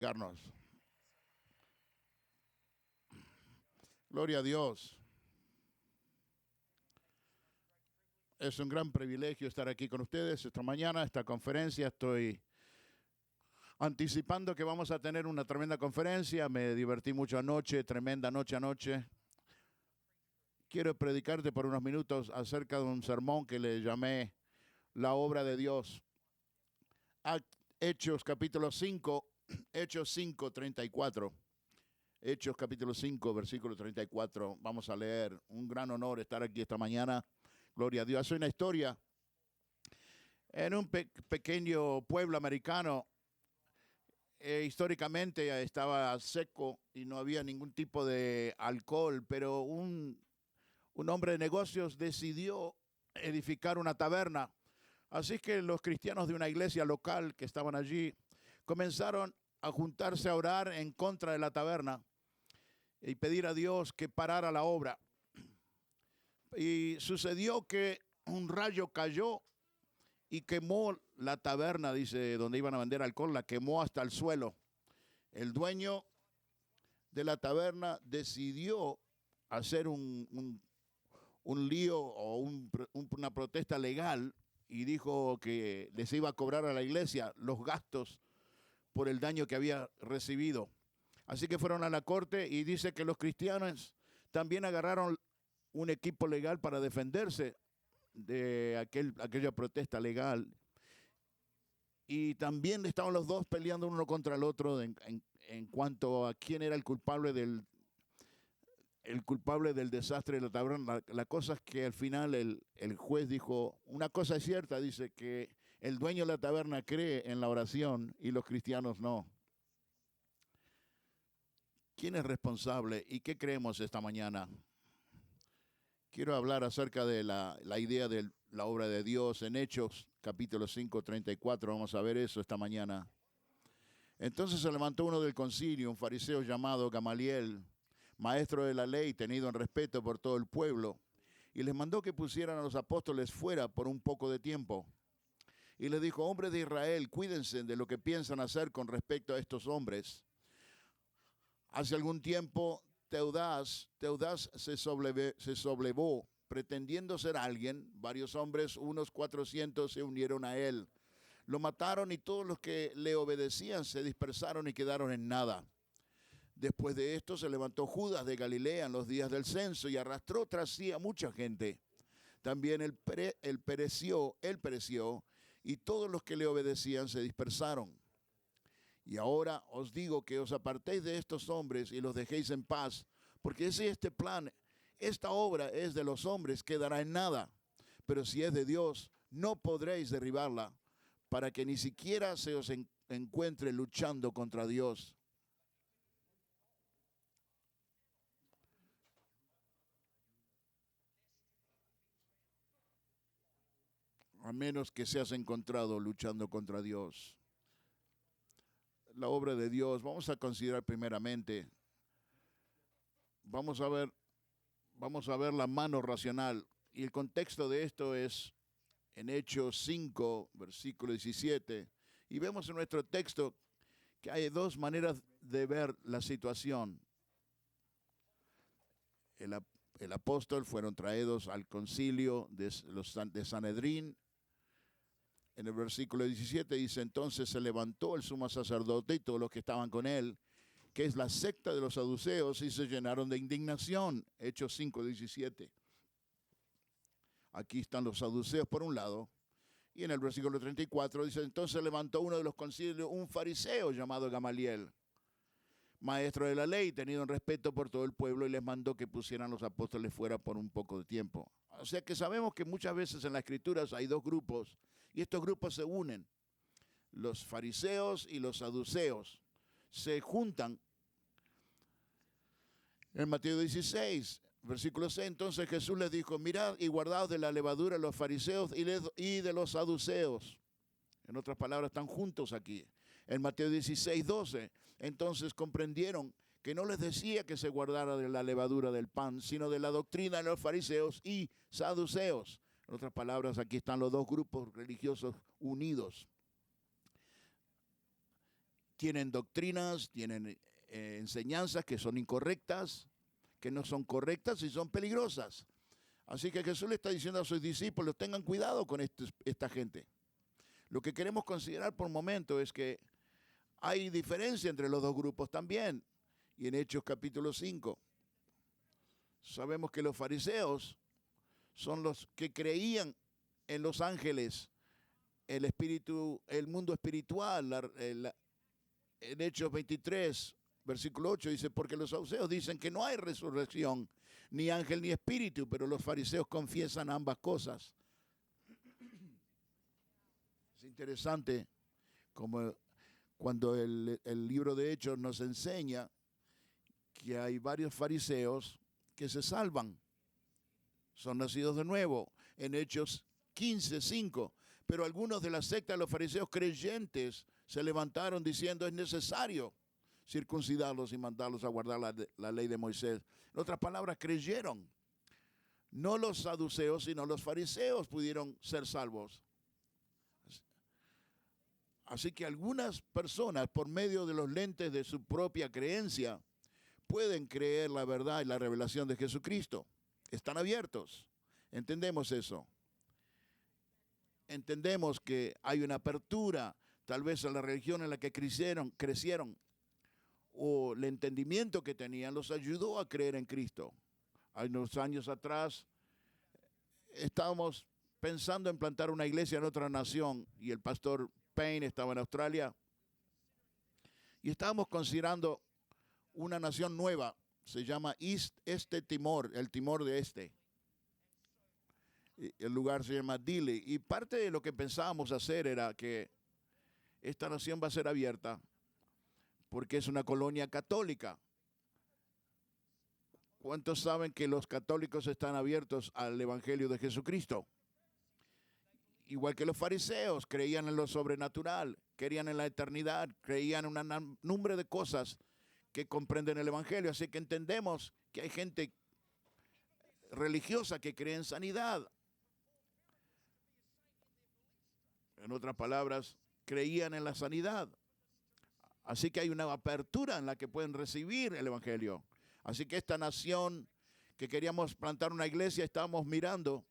Carlos. Gloria a Dios. Es un gran privilegio estar aquí con ustedes esta mañana, esta conferencia. Estoy anticipando que vamos a tener una tremenda conferencia. Me divertí mucho anoche, tremenda noche anoche. Quiero predicarte por unos minutos acerca de un sermón que le llamé La obra de Dios. Hechos capítulo 5, Hechos 5, 34. Hechos capítulo 5, versículo 34. Vamos a leer. Un gran honor estar aquí esta mañana. Gloria a Dios. Hace una historia. En un pequeño pueblo americano, históricamente estaba seco y no había ningún tipo de alcohol, pero un hombre de negocios decidió edificar una taberna. Así que los cristianos de una iglesia local que estaban allí comenzaron a juntarse a orar en contra de la taberna y pedir a Dios que parara la obra. Y sucedió que un rayo cayó y quemó la taberna, dice, donde iban a vender alcohol, la quemó hasta el suelo. El dueño de la taberna decidió hacer un lío o una protesta legal y dijo que les iba a cobrar a la iglesia los gastos por el daño que había recibido. Así que fueron a la corte y dice que los cristianos también agarraron un equipo legal para defenderse de aquella protesta legal. Y también estaban los dos peleando uno contra el otro en cuanto a quién era el culpable del desastre de la taberna. La cosa es que al final el juez dijo, una cosa es cierta, dice que el dueño de la taberna cree en la oración y los cristianos no. ¿Quién es responsable y qué creemos esta mañana? Quiero hablar acerca de la idea de la obra de Dios en Hechos, capítulo 5, 34. Vamos a ver eso esta mañana. Entonces se levantó uno del concilio, un fariseo llamado Gamaliel, maestro de la ley, tenido en respeto por todo el pueblo, y les mandó que pusieran a los apóstoles fuera por un poco de tiempo. Y les dijo, hombres de Israel, cuídense de lo que piensan hacer con respecto a estos hombres. Hace algún tiempo Teudas se sublevó, pretendiendo ser alguien. Varios hombres, unos 400, se unieron a él. Lo mataron y todos los que le obedecían se dispersaron y quedaron en nada. Después de esto se levantó Judas de Galilea en los días del censo y arrastró tras sí a mucha gente. También él pereció y todos los que le obedecían se dispersaron. Y ahora os digo que os apartéis de estos hombres y los dejéis en paz, porque si este plan, esta obra es de los hombres, quedará en nada. Pero si es de Dios, no podréis derribarla, para que ni siquiera se os encuentre luchando contra Dios. A menos que seas encontrado luchando contra Dios. La obra de Dios, vamos a considerar primeramente, vamos a ver la mano racional. Y el contexto de esto es en Hechos 5, versículo 17. Y vemos en nuestro texto que hay dos maneras de ver la situación. El apóstol fueron traídos al concilio de Sanedrín. En el versículo 17 dice, entonces se levantó el sumo sacerdote y todos los que estaban con él, que es la secta de los saduceos, y se llenaron de indignación. Hechos 5, 17. Aquí están los saduceos por un lado, y en el versículo 34 dice, entonces levantó uno de los concilios, un fariseo llamado Gamaliel, maestro de la ley, tenido en respeto por todo el pueblo, y les mandó que pusieran los apóstoles fuera por un poco de tiempo. O sea que sabemos que muchas veces en las escrituras hay dos grupos, y estos grupos se unen. Los fariseos y los saduceos se juntan. En Mateo 16, versículo 6, entonces Jesús les dijo, mirad y guardaos de la levadura de los fariseos y de los saduceos. En otras palabras, están juntos aquí. En Mateo 16, 12, entonces comprendieron que no les decía que se guardara de la levadura del pan, sino de la doctrina de los fariseos y saduceos. En otras palabras, aquí están los dos grupos religiosos unidos. tienen doctrinas, tienen enseñanzas que son incorrectas, que no son correctas y son peligrosas. Así que Jesús le está diciendo a sus discípulos, tengan cuidado con esta gente. Lo que queremos considerar por un momento es que hay diferencia entre los dos grupos también. Y en Hechos capítulo 5, sabemos que los fariseos son los que creían en los ángeles, el espíritu, el mundo espiritual. En Hechos 23, versículo 8 dice, porque los saduceos dicen que no hay resurrección, ni ángel ni espíritu, pero los fariseos confiesan ambas cosas. Es interesante como cuando el libro de Hechos nos enseña que hay varios fariseos que se salvan, son nacidos de nuevo, en Hechos 15:5. Pero algunos de la secta de los fariseos creyentes se levantaron diciendo es necesario circuncidarlos y mandarlos a guardar la ley de Moisés. En otras palabras, creyeron. No los saduceos, sino los fariseos pudieron ser salvos. Así que algunas personas, por medio de los lentes de su propia creencia, pueden creer la verdad y la revelación de Jesucristo. Están abiertos. Entendemos eso. Entendemos que hay una apertura, tal vez a la religión en la que crecieron, o el entendimiento que tenían los ayudó a creer en Cristo. Hay unos años atrás estábamos pensando en plantar una iglesia en otra nación y el pastor Payne estaba en Australia y estábamos considerando una nación nueva, se llama Este Timor, el Timor de Este. El lugar se llama Dili y parte de lo que pensábamos hacer era que esta nación va a ser abierta porque es una colonia católica. ¿Cuántos saben que los católicos están abiertos al Evangelio de Jesucristo? Igual que los fariseos, creían en lo sobrenatural, creían en la eternidad, creían en un número de cosas que comprenden el Evangelio. Así que entendemos que hay gente religiosa que cree en sanidad. En otras palabras, creían en la sanidad. Así que hay una apertura en la que pueden recibir el Evangelio. Así que esta nación que queríamos plantar una iglesia, estábamos mirando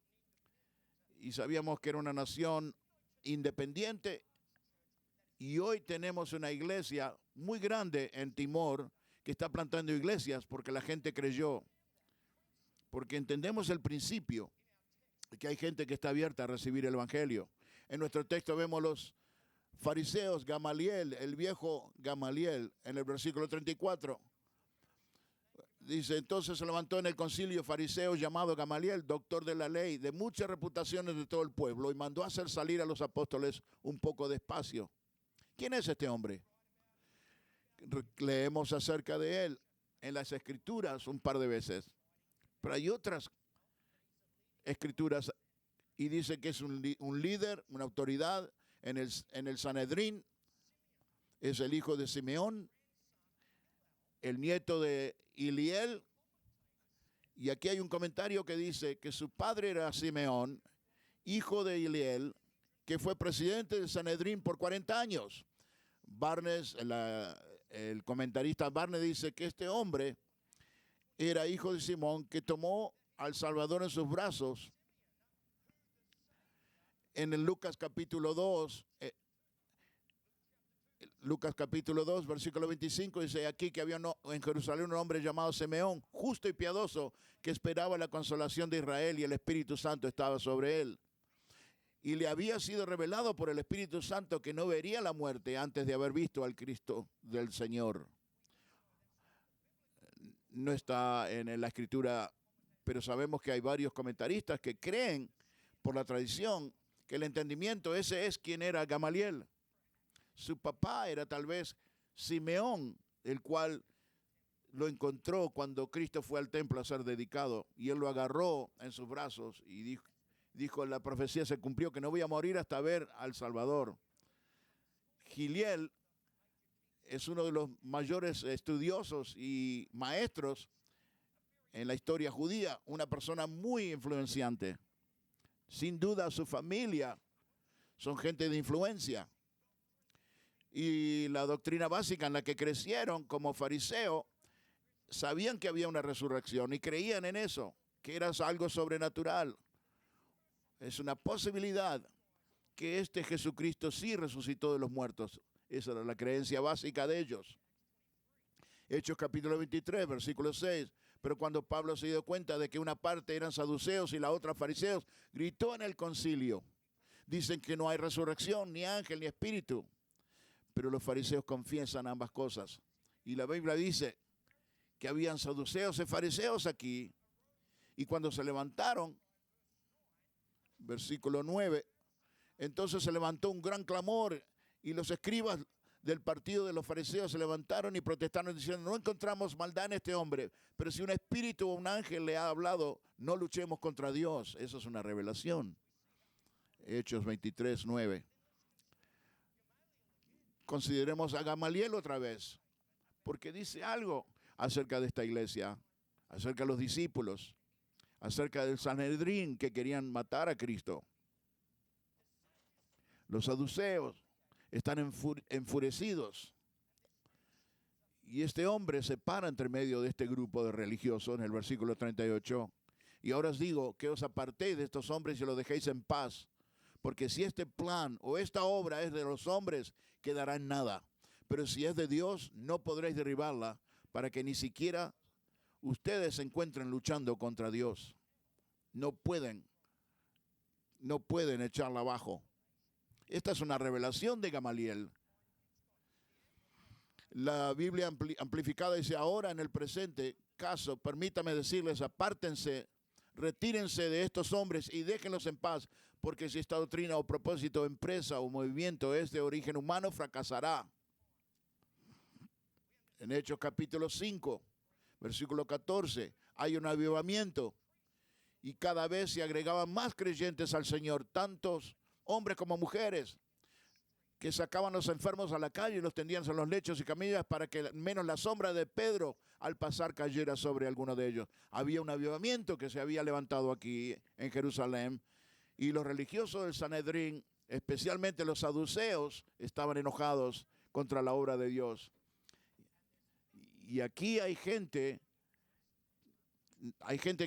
y sabíamos que era una nación independiente. Y hoy tenemos una iglesia muy grande en Timor que está plantando iglesias porque la gente creyó. Porque entendemos el principio de que hay gente que está abierta a recibir el Evangelio. En nuestro texto vemos los fariseos, Gamaliel, el viejo Gamaliel, en el versículo 34. Dice, entonces se levantó en el concilio fariseo llamado Gamaliel, doctor de la ley, de muchas reputaciones de todo el pueblo, y mandó hacer salir a los apóstoles un poco despacio. ¿Quién es este hombre? Leemos acerca de él en las Escrituras un par de veces, pero hay otras Escrituras y dice que es un líder, una autoridad en el Sanedrín, es el hijo de Simeón, el nieto de Iliel, y aquí hay un comentario que dice que su padre era Simeón, hijo de Iliel, que fue presidente del Sanedrín por 40 años. Barnes, el comentarista Barnes dice que este hombre era hijo de Simón, que tomó al Salvador en sus brazos. En el Lucas capítulo 2, versículo 25, dice aquí que había en Jerusalén un hombre llamado Simeón, justo y piadoso, que esperaba la consolación de Israel y el Espíritu Santo estaba sobre él. Y le había sido revelado por el Espíritu Santo que no vería la muerte antes de haber visto al Cristo del Señor. No está en la Escritura, pero sabemos que hay varios comentaristas que creen por la tradición que el entendimiento, ese es quien era Gamaliel. Su papá era tal vez Simeón, el cual lo encontró cuando Cristo fue al templo a ser dedicado, y él lo agarró en sus brazos y dijo, la profecía se cumplió, que no voy a morir hasta ver al Salvador. Giliel es uno de los mayores estudiosos y maestros en la historia judía, una persona muy influenciante. Sin duda su familia son gente de influencia. y la doctrina básica en la que crecieron como fariseos, sabían que había una resurrección y creían en eso, que era algo sobrenatural. Es una posibilidad que este Jesucristo sí resucitó de los muertos. Esa era la creencia básica de ellos. Hechos capítulo 23, versículo 6. Pero cuando Pablo se dio cuenta de que una parte eran saduceos y la otra fariseos, gritó en el concilio. Dicen que no hay resurrección, ni ángel, ni espíritu. Pero los fariseos confiesan ambas cosas. Y la Biblia dice que habían saduceos y fariseos aquí. Y cuando se levantaron, versículo 9, entonces se levantó un gran clamor y los escribas del partido de los fariseos se levantaron y protestaron diciendo, no encontramos maldad en este hombre, pero si un espíritu o un ángel le ha hablado, no luchemos contra Dios. Eso es una revelación. Hechos 23, 9. Consideremos a Gamaliel otra vez, porque dice algo acerca de esta iglesia, acerca de los discípulos, acerca del Sanedrín que querían matar a Cristo. Los saduceos están enfurecidos. Y este hombre se para entre medio de este grupo de religiosos en el versículo 38. Y ahora os digo que os apartéis de estos hombres y los dejéis en paz. Porque si este plan o esta obra es de los hombres, quedará en nada. Pero si es de Dios, no podréis derribarla, para que ni siquiera ustedes se encuentren luchando contra Dios. No pueden echarla abajo. Esta es una revelación de Gamaliel. La Biblia amplificada dice, ahora en el presente caso, permítame decirles, apártense, retírense de estos hombres y déjenlos en paz, porque si esta doctrina o propósito, empresa o movimiento es de origen humano, fracasará. En Hechos capítulo 5, versículo 14, hay un avivamiento y cada vez se agregaban más creyentes al Señor, tantos hombres como mujeres, que sacaban los enfermos a la calle y los tendían en los lechos y camillas para que menos la sombra de Pedro al pasar cayera sobre alguno de ellos. Había un avivamiento que se había levantado aquí en Jerusalén y los religiosos del Sanedrín, especialmente los saduceos, estaban enojados contra la obra de Dios. Y aquí hay gente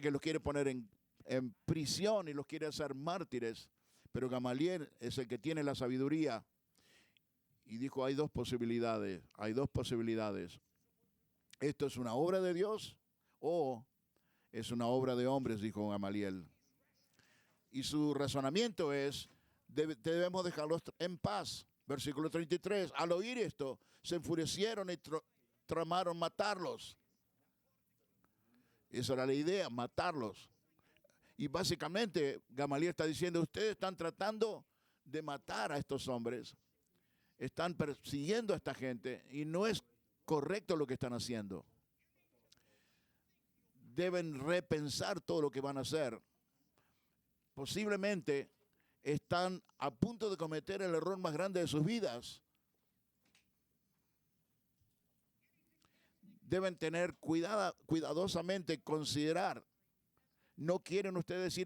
que los quiere poner en prisión y los quiere hacer mártires, pero Gamaliel es el que tiene la sabiduría. Y dijo, hay dos posibilidades. ¿Esto es una obra de Dios o es una obra de hombres?, dijo Gamaliel. Y su razonamiento es, debemos dejarlos en paz. Versículo 33, al oír esto, se enfurecieron y tramaron matarlos. Esa era la idea, matarlos. Y básicamente Gamaliel está diciendo, ustedes están tratando de matar a estos hombres, están persiguiendo a esta gente y no es correcto lo que están haciendo. Deben repensar todo lo que van a hacer. Posiblemente están a punto de cometer el error más grande de sus vidas. Deben tener cuidadosamente considerar. No quieren ustedes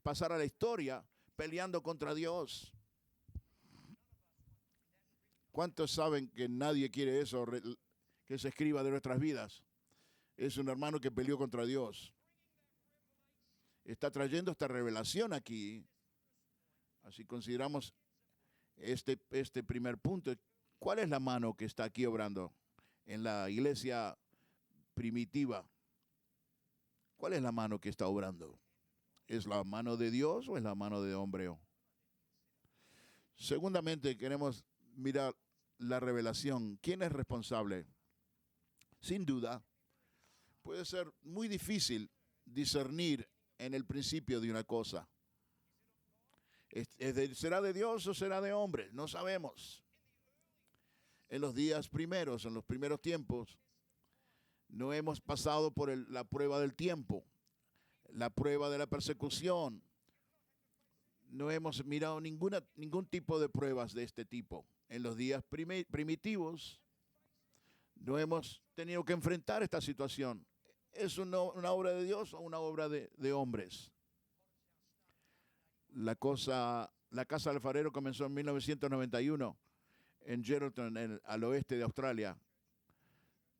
pasar a la historia peleando contra Dios. ¿Cuántos saben que nadie quiere eso, que se escriba de nuestras vidas? Es un hermano que peleó contra Dios. Está trayendo esta revelación aquí. Así consideramos este primer punto. ¿Cuál es la mano que está aquí obrando en la iglesia primitiva? ¿Cuál es la mano que está obrando? ¿Es la mano de Dios o es la mano de hombre? Segundamente, queremos mirar la revelación. ¿Quién es responsable? Sin duda, puede ser muy difícil discernir en el principio de una cosa. ¿Será de Dios o será de hombre? No sabemos. En los días primeros, en los primeros tiempos, no hemos pasado por la prueba del tiempo, la prueba de la persecución. No hemos mirado ningún tipo de pruebas de este tipo. En los días primitivos no hemos tenido que enfrentar esta situación. ¿Es una obra de Dios o una obra de hombres? La casa del alfarero comenzó en 1991. en Geraldton, al oeste de Australia.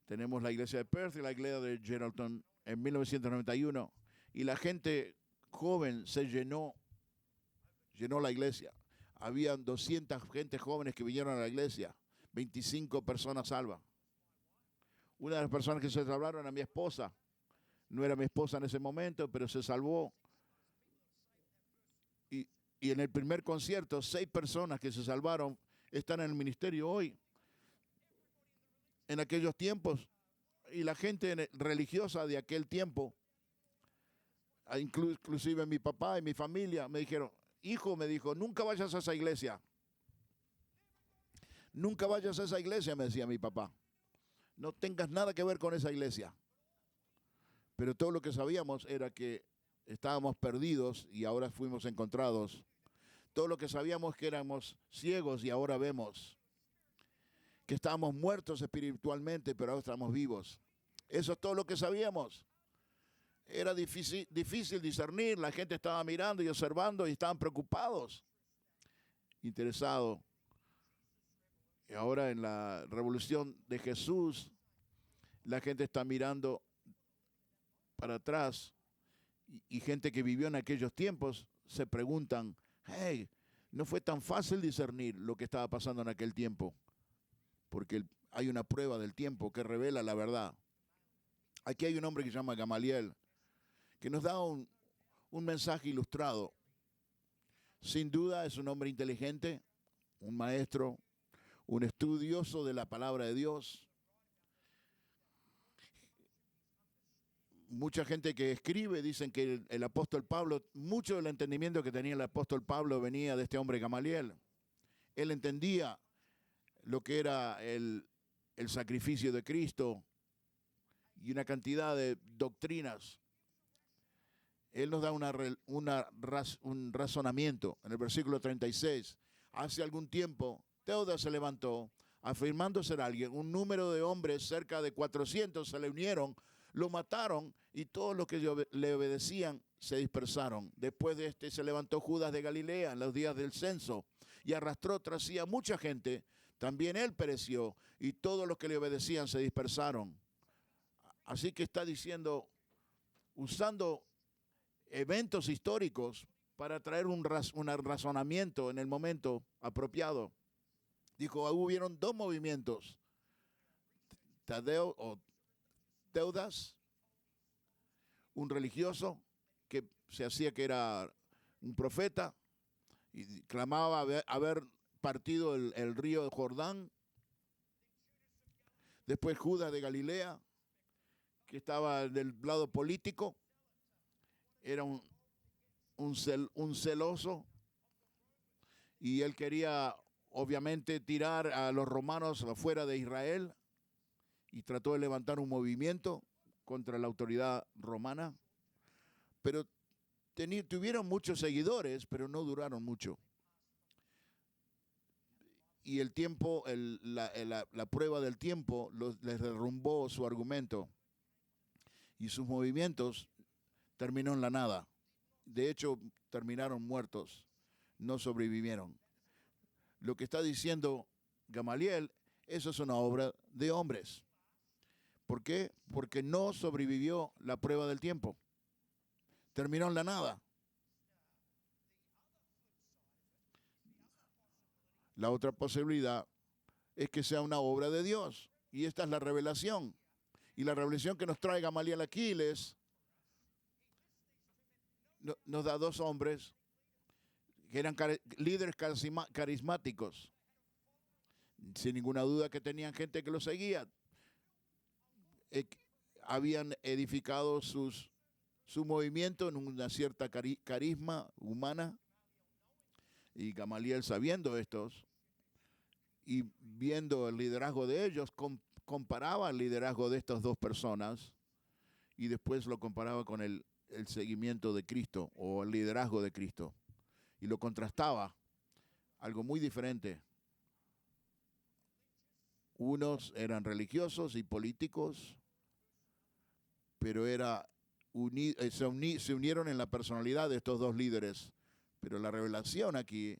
Tenemos la iglesia de Perth y la iglesia de Geraldton en 1991. Y la gente joven se llenó la iglesia. Habían 200 gente jóvenes que vinieron a la iglesia, 25 personas salvas. Una de las personas que se salvaron era mi esposa. No era mi esposa en ese momento, pero se salvó. Y en el primer concierto, 6 personas que se salvaron están en el ministerio hoy. En aquellos tiempos, y la gente religiosa de aquel tiempo, inclusive mi papá y mi familia, me dijeron, hijo, me dijo, nunca vayas a esa iglesia. Nunca vayas a esa iglesia, me decía mi papá. No tengas nada que ver con esa iglesia. Pero todo lo que sabíamos era que estábamos perdidos y ahora fuimos encontrados. Todo lo que sabíamos que éramos ciegos y ahora vemos. Que estábamos muertos espiritualmente, pero ahora estamos vivos. Eso es todo lo que sabíamos. Era difícil discernir. La gente estaba mirando y observando y estaban preocupados, interesados. Y ahora en la revolución de Jesús, la gente está mirando para atrás y gente que vivió en aquellos tiempos se preguntan, hey, no fue tan fácil discernir lo que estaba pasando en aquel tiempo, porque hay una prueba del tiempo que revela la verdad. Aquí hay un hombre que se llama Gamaliel, que nos da un mensaje ilustrado. Sin duda es un hombre inteligente, un maestro, un estudioso de la palabra de Dios. Mucha gente que escribe dicen que el apóstol Pablo, mucho del entendimiento que tenía el apóstol Pablo venía de este hombre Gamaliel. Él entendía lo que era el sacrificio de Cristo y una cantidad de doctrinas. Él nos da un razonamiento en el versículo 36. Hace algún tiempo, Teudas se levantó, afirmando ser alguien. Un número de hombres, cerca de 400, se le unieron, lo mataron y todos los que le obedecían se dispersaron. Después de este se levantó Judas de Galilea en los días del censo y arrastró tras sí a mucha gente. También él pereció y todos los que le obedecían se dispersaron. Así que está diciendo, usando eventos históricos para traer un razonamiento en el momento apropiado. Dijo, hubieron 2 movimientos, Tadeo o Teudas, un religioso que se hacía que era un profeta y clamaba haber partido el río Jordán. Después Judas de Galilea, que estaba del lado político, era un celoso y él quería obviamente tirar a los romanos afuera de Israel y trató de levantar un movimiento contra la autoridad romana, pero tuvieron muchos seguidores, pero no duraron mucho. Y el tiempo, la prueba del tiempo les derrumbó su argumento y sus movimientos terminó en la nada. De hecho, terminaron muertos, no sobrevivieron. Lo que está diciendo Gamaliel, eso es una obra de hombres. ¿Por qué? Porque no sobrevivió la prueba del tiempo. Terminó en la nada. La otra posibilidad es que sea una obra de Dios. Y esta es la revelación. Y la revelación que nos trae Gamaliel Aquiles nos da 2 hombres que eran líderes carismáticos. Sin ninguna duda que tenían gente que los seguía. Habían edificado su movimiento en una cierta carisma humana. Y Gamaliel, sabiendo estos y viendo el liderazgo de ellos, comparaba el liderazgo de estas 2 personas y después lo comparaba con el seguimiento de Cristo o el liderazgo de Cristo. Y lo contrastaba, algo muy diferente. Unos eran religiosos y políticos, pero se unieron en la personalidad de estos 2 líderes. Pero la revelación aquí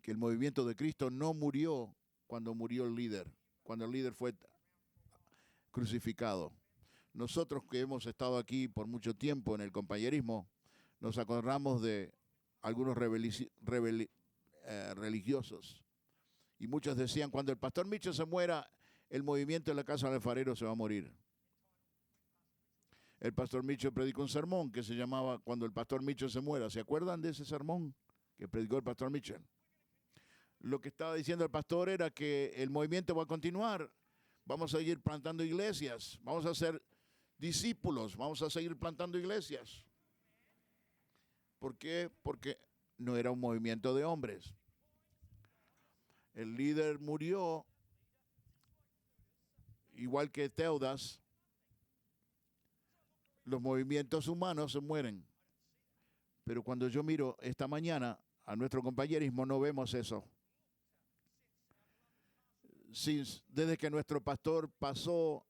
que el movimiento de Cristo no murió cuando murió el líder, cuando el líder fue crucificado. Nosotros que hemos estado aquí por mucho tiempo en el compañerismo, nos acordamos de algunos religiosos. Y muchos decían, cuando el pastor Mitchell se muera, el movimiento de la casa del alfarero se va a morir. El pastor Mitchell predicó un sermón que se llamaba Cuando el pastor Mitchell se muera. ¿Se acuerdan de ese sermón que predicó el pastor Mitchell? Lo que estaba diciendo el pastor era que el movimiento va a continuar. Vamos a seguir plantando iglesias. Vamos a ser discípulos. Vamos a seguir plantando iglesias. ¿Por qué? Porque no era un movimiento de hombres. El líder murió, igual que Teudas. Los movimientos humanos se mueren. Pero cuando yo miro esta mañana a nuestro compañerismo, no vemos eso. Desde que nuestro pastor pasó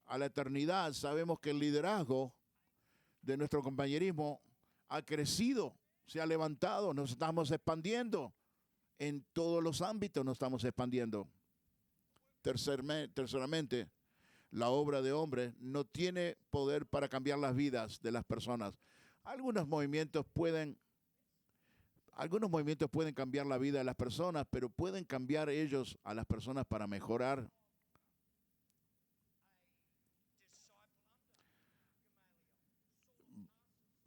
a la eternidad, sabemos que el liderazgo de nuestro compañerismo ha crecido, se ha levantado, nos estamos expandiendo. En todos los ámbitos nos estamos expandiendo. Terceramente, la obra de hombres no tiene poder para cambiar las vidas de las personas. Algunos movimientos pueden cambiar la vida de las personas, pero pueden cambiar ellos a las personas para mejorar.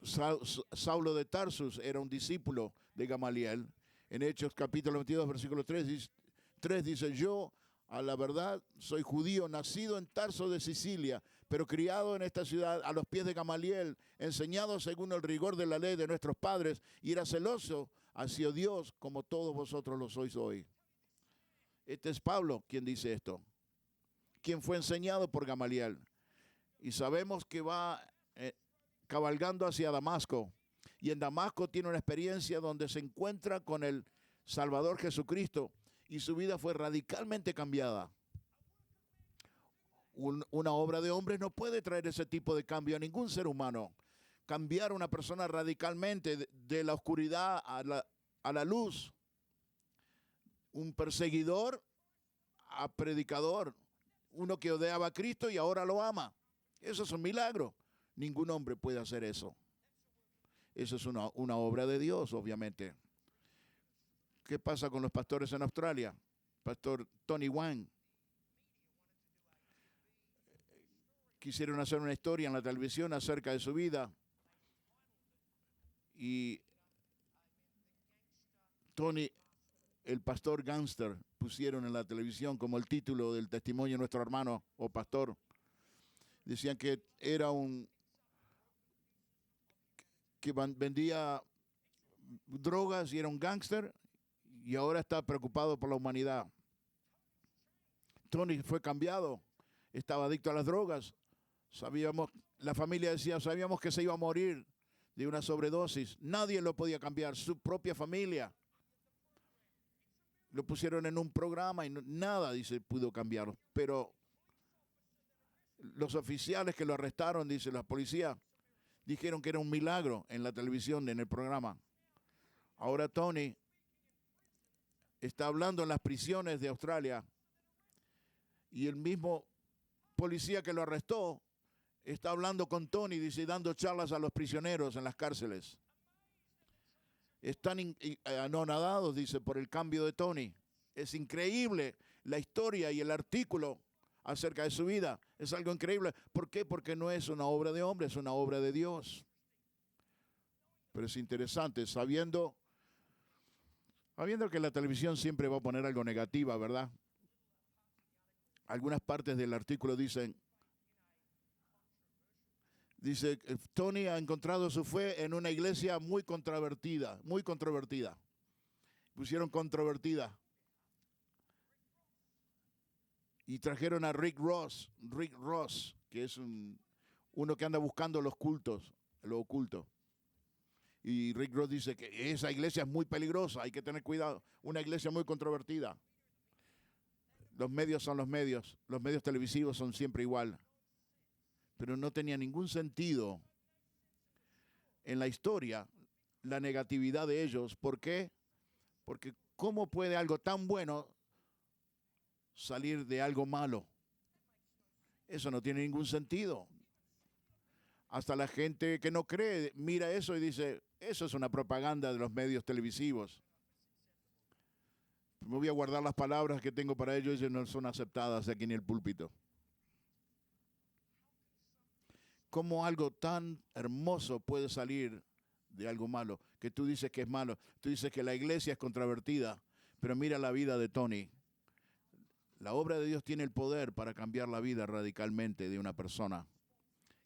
Saulo de Tarsus era un discípulo de Gamaliel. En Hechos capítulo 22, versículo 3 dice, yo a la verdad soy judío, nacido en Tarso de Sicilia, pero criado en esta ciudad a los pies de Gamaliel, enseñado según el rigor de la ley de nuestros padres, y era celoso hacia Dios como todos vosotros lo sois hoy. Este es Pablo quien dice esto, quien fue enseñado por Gamaliel. Y sabemos que va cabalgando hacia Damasco. Y en Damasco tiene una experiencia donde se encuentra con el Salvador Jesucristo y su vida fue radicalmente cambiada. Una obra de hombres no puede traer ese tipo de cambio a ningún ser humano. Cambiar a una persona radicalmente de la oscuridad a la luz. Un perseguidor a predicador. Uno que odiaba a Cristo y ahora lo ama. Eso es un milagro. Ningún hombre puede hacer eso. Eso es una obra de Dios, obviamente. ¿Qué pasa con los pastores en Australia? Pastor Tony Wang. Quisieron hacer una historia en la televisión acerca de su vida. Y Tony, el pastor gángster, pusieron en la televisión como el título del testimonio de nuestro hermano o pastor. Decían que era que vendía drogas y era un gángster y ahora está preocupado por la humanidad. Tony fue cambiado, estaba adicto a las drogas. La familia decía, sabíamos que se iba a morir de una sobredosis. Nadie lo podía cambiar, su propia familia. Lo pusieron en un programa y nada, dice, pudo cambiarlo. Pero los oficiales que lo arrestaron, dice la policía, dijeron que era un milagro en la televisión, en el programa. Ahora Tony está hablando en las prisiones de Australia y el mismo policía que lo arrestó está hablando con Tony, dice, dando charlas a los prisioneros en las cárceles. Están anonadados, dice, por el cambio de Tony. Es increíble la historia y el artículo acerca de su vida. Es algo increíble. ¿Por qué? Porque no es una obra de hombre, es una obra de Dios. Pero es interesante, sabiendo que la televisión siempre va a poner algo negativa, ¿verdad? Algunas partes del artículo dice, Tony ha encontrado su fe en una iglesia muy controvertida, muy controvertida. Pusieron controvertida. Y trajeron a Rick Ross, que es uno que anda buscando los cultos, lo oculto. Y Rick Ross dice que esa iglesia es muy peligrosa, hay que tener cuidado. Una iglesia muy controvertida. Los medios son los medios televisivos son siempre igual. Pero no tenía ningún sentido en la historia la negatividad de ellos. ¿Por qué? Porque ¿Cómo puede algo tan bueno salir de algo malo? Eso no tiene ningún sentido. Hasta la gente que no cree mira eso y dice, eso es una propaganda de los medios televisivos. Me voy a guardar las palabras que tengo para ellos y no son aceptadas aquí en el púlpito. ¿Cómo algo tan hermoso puede salir de algo malo? Que tú dices que es malo. Tú dices que la iglesia es controvertida, pero mira la vida de Tony. La obra de Dios tiene el poder para cambiar la vida radicalmente de una persona.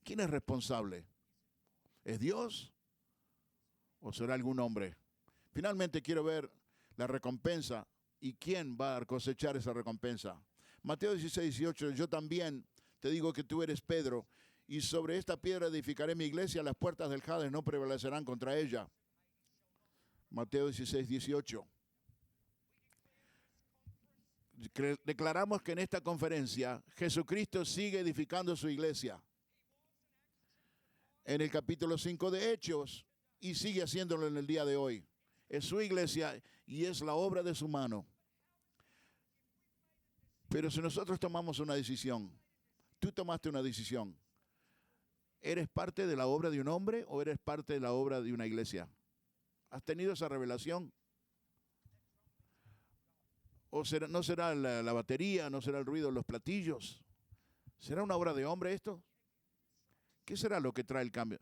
¿Quién es responsable? ¿Es Dios o será algún hombre? Finalmente quiero ver la recompensa y quién va a cosechar esa recompensa. Mateo 16, 18, yo también te digo que tú eres Pedro, y sobre esta piedra edificaré mi iglesia, las puertas del Hades no prevalecerán contra ella. Mateo 16, 18. Declaramos que en esta conferencia Jesucristo sigue edificando su iglesia. En el capítulo 5 de Hechos, y sigue haciéndolo en el día de hoy. Es su iglesia y es la obra de su mano. Pero si nosotros tomamos una decisión, tú tomaste una decisión, ¿eres parte de la obra de un hombre o eres parte de la obra de una iglesia? ¿Has tenido esa revelación? ¿O no será la batería, no será el ruido de los platillos? ¿Será una obra de hombre esto? ¿Qué será lo que trae el cambio?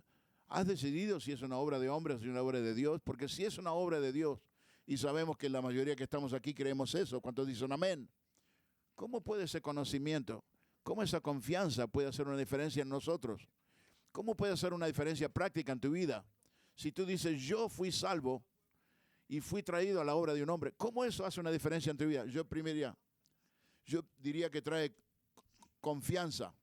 ¿Has decidido si es una obra de hombre o si es una obra de Dios? Porque si es una obra de Dios, y sabemos que la mayoría que estamos aquí creemos eso, ¿cuántos dicen amén? ¿Cómo puede ese conocimiento, cómo esa confianza puede hacer una diferencia en nosotros? ¿Cómo puede hacer una diferencia práctica en tu vida? Si tú dices, yo fui salvo y fui traído a la obra de un hombre, ¿cómo eso hace una diferencia en tu vida? Yo diría que trae confianza.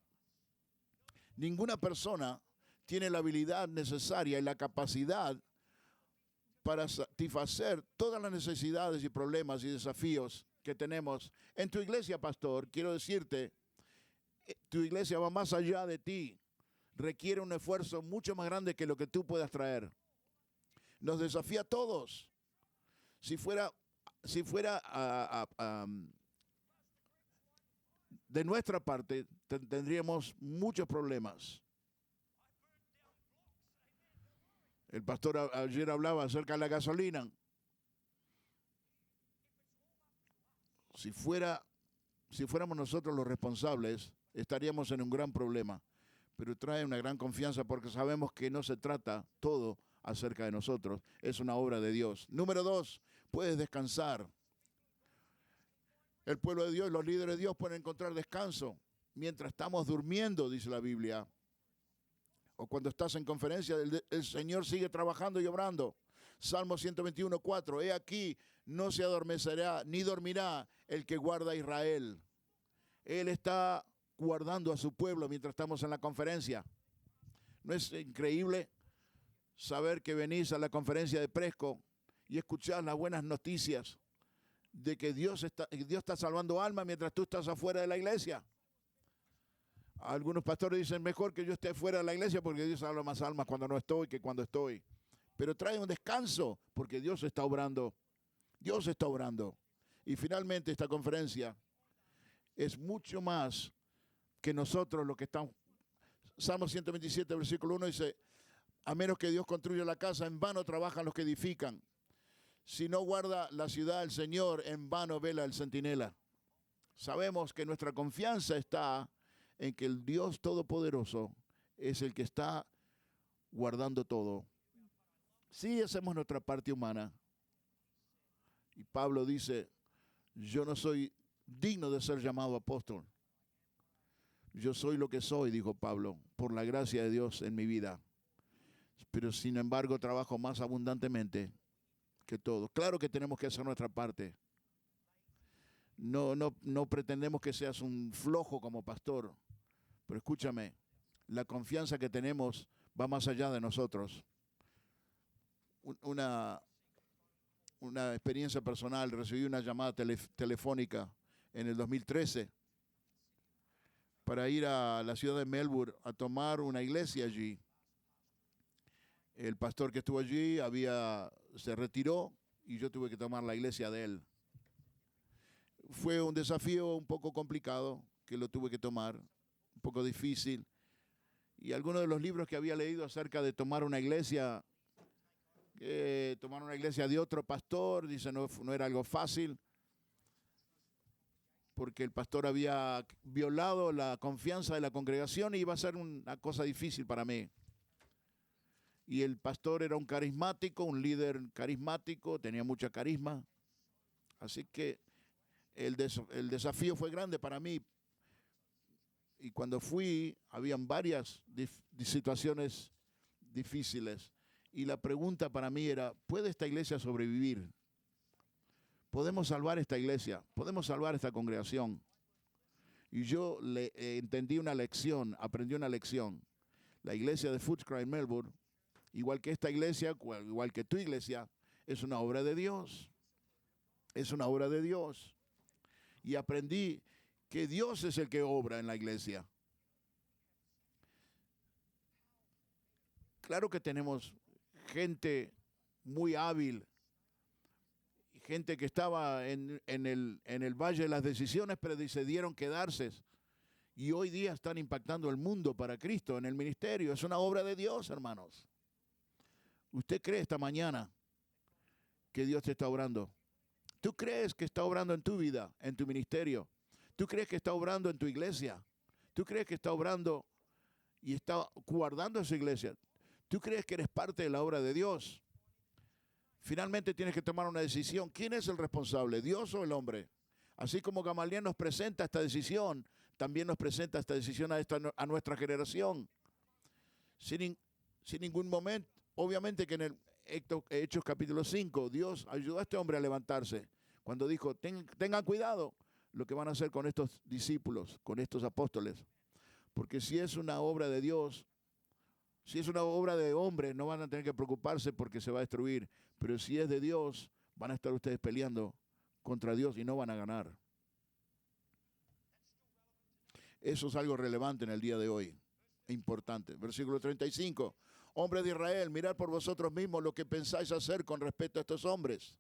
Ninguna persona tiene la habilidad necesaria y la capacidad para satisfacer todas las necesidades y problemas y desafíos que tenemos. En tu iglesia, pastor, quiero decirte, tu iglesia va más allá de ti. Requiere un esfuerzo mucho más grande que lo que tú puedas traer. Nos desafía a todos. Si fuera de nuestra parte, tendríamos muchos problemas. El pastor ayer hablaba acerca de la gasolina. Si fuéramos nosotros los responsables, estaríamos en un gran problema. Pero trae una gran confianza porque sabemos que no se trata todo acerca de nosotros. Es una obra de Dios. Número 2, puedes descansar. El pueblo de Dios, los líderes de Dios pueden encontrar descanso mientras estamos durmiendo, dice la Biblia. O cuando estás en conferencia, el Señor sigue trabajando y obrando. Salmo 121, 4. He aquí, no se adormecerá ni dormirá el que guarda a Israel. Él está guardando a su pueblo mientras estamos en la conferencia. ¿No es increíble saber que venís a la conferencia de Presco y escuchar las buenas noticias de que Dios está salvando almas mientras tú estás afuera de la iglesia? Algunos pastores dicen, mejor que yo esté fuera de la iglesia porque Dios salva más almas cuando no estoy que cuando estoy. Pero trae un descanso porque Dios está obrando. Dios está obrando. Y finalmente esta conferencia es mucho más que nosotros los que estamos. Salmo 127, versículo 1 dice, a menos que Dios construya la casa, en vano trabajan los que edifican. Si no guarda la ciudad el Señor, en vano vela el centinela. Sabemos que nuestra confianza está en que el Dios Todopoderoso es el que está guardando todo. Sí hacemos nuestra parte humana. Y Pablo dice, yo no soy digno de ser llamado apóstol. Yo soy lo que soy, dijo Pablo, por la gracia de Dios en mi vida. Pero sin embargo trabajo más abundantemente que todos. Claro que tenemos que hacer nuestra parte. No pretendemos que seas un flojo como pastor. Pero escúchame, la confianza que tenemos va más allá de nosotros. Una experiencia personal, recibí una llamada telefónica en el 2013 para ir a la ciudad de Melbourne a tomar una iglesia allí. El pastor que estuvo allí se retiró y yo tuve que tomar la iglesia de él. Fue un desafío un poco complicado que lo tuve que tomar, un poco difícil. Y algunos de los libros que había leído acerca de tomar una iglesia de otro pastor, dice, no era algo fácil, porque el pastor había violado la confianza de la congregación y iba a ser una cosa difícil para mí. Y el pastor era un carismático, un líder carismático, tenía mucha carisma. Así que el desafío fue grande para mí. Y cuando fui, habían varias situaciones difíciles. Y la pregunta para mí era, ¿puede esta iglesia sobrevivir? ¿Podemos salvar esta iglesia? ¿Podemos salvar esta congregación? Y yo entendí una lección, aprendí una lección. La iglesia de Footscray en Melbourne, igual que esta iglesia, igual que tu iglesia, es una obra de Dios. Es una obra de Dios. Y aprendí que Dios es el que obra en la iglesia. Claro que tenemos gente muy hábil, gente que estaba en el valle de las decisiones, pero decidieron quedarse. Y hoy día están impactando el mundo para Cristo en el ministerio. Es una obra de Dios, hermanos. ¿Usted cree esta mañana que Dios te está obrando? ¿Tú crees que está obrando en tu vida, en tu ministerio? ¿Tú crees que está obrando en tu iglesia? ¿Tú crees que está obrando y está guardando esa iglesia? ¿Tú crees que eres parte de la obra de Dios? Finalmente tienes que tomar una decisión. ¿Quién es el responsable, Dios o el hombre? Así como Gamaliel nos presenta esta decisión, también nos presenta esta decisión a nuestra generación. Sin ningún momento, obviamente que en el Hechos capítulo 5, Dios ayudó a este hombre a levantarse. Cuando dijo, tengan cuidado lo que van a hacer con estos discípulos, con estos apóstoles. Porque si es una obra de Dios, si es una obra de hombre, no van a tener que preocuparse porque se va a destruir. Pero si es de Dios, van a estar ustedes peleando contra Dios y no van a ganar. Eso es algo relevante en el día de hoy, importante. Versículo 35. Hombres de Israel, mirad por vosotros mismos lo que pensáis hacer con respecto a estos hombres.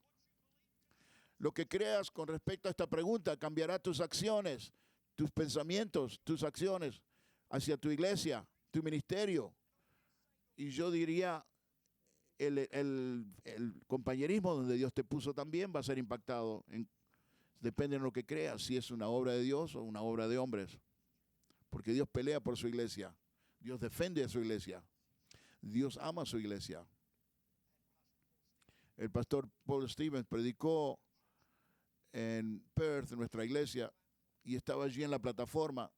Lo que creas con respecto a esta pregunta cambiará tus acciones, tus pensamientos, tus acciones hacia tu iglesia, tu ministerio. Y yo diría, el compañerismo donde Dios te puso también va a ser impactado. Depende de lo que creas, si es una obra de Dios o una obra de hombres. Porque Dios pelea por su iglesia. Dios defiende a su iglesia. Dios ama a su iglesia. El pastor Paul Stevens predicó en Perth, en nuestra iglesia, y estaba allí en la plataforma.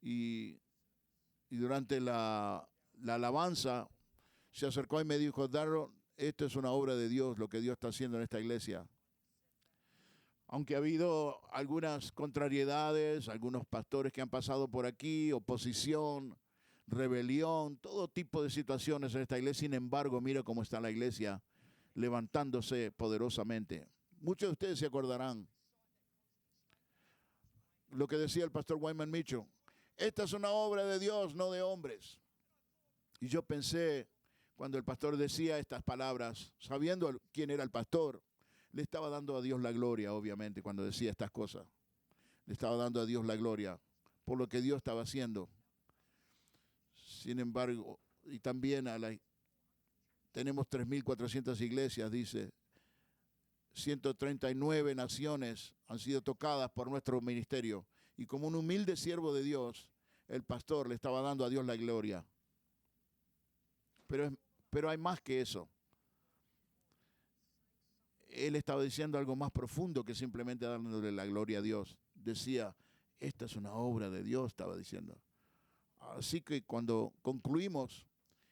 Y durante la alabanza se acercó y me dijo, Darryl, esto es una obra de Dios, lo que Dios está haciendo en esta iglesia. Aunque ha habido algunas contrariedades, algunos pastores que han pasado por aquí, oposición, rebelión, todo tipo de situaciones en esta iglesia. Sin embargo, mira cómo está la iglesia levantándose poderosamente. Muchos de ustedes se acordarán lo que decía el pastor Wyman Mitchell. Esta es una obra de Dios, no de hombres. Y yo pensé, cuando el pastor decía estas palabras, sabiendo quién era el pastor, le estaba dando a Dios la gloria, obviamente, cuando decía estas cosas. Le estaba dando a Dios la gloria por lo que Dios estaba haciendo. Sin embargo, y también tenemos 3.400 iglesias, dice. 139 naciones han sido tocadas por nuestro ministerio. Y como un humilde siervo de Dios, el pastor le estaba dando a Dios la gloria. Pero hay más que eso. Él estaba diciendo algo más profundo que simplemente dándole la gloria a Dios. Decía, esta es una obra de Dios, estaba diciendo. Así que cuando concluimos,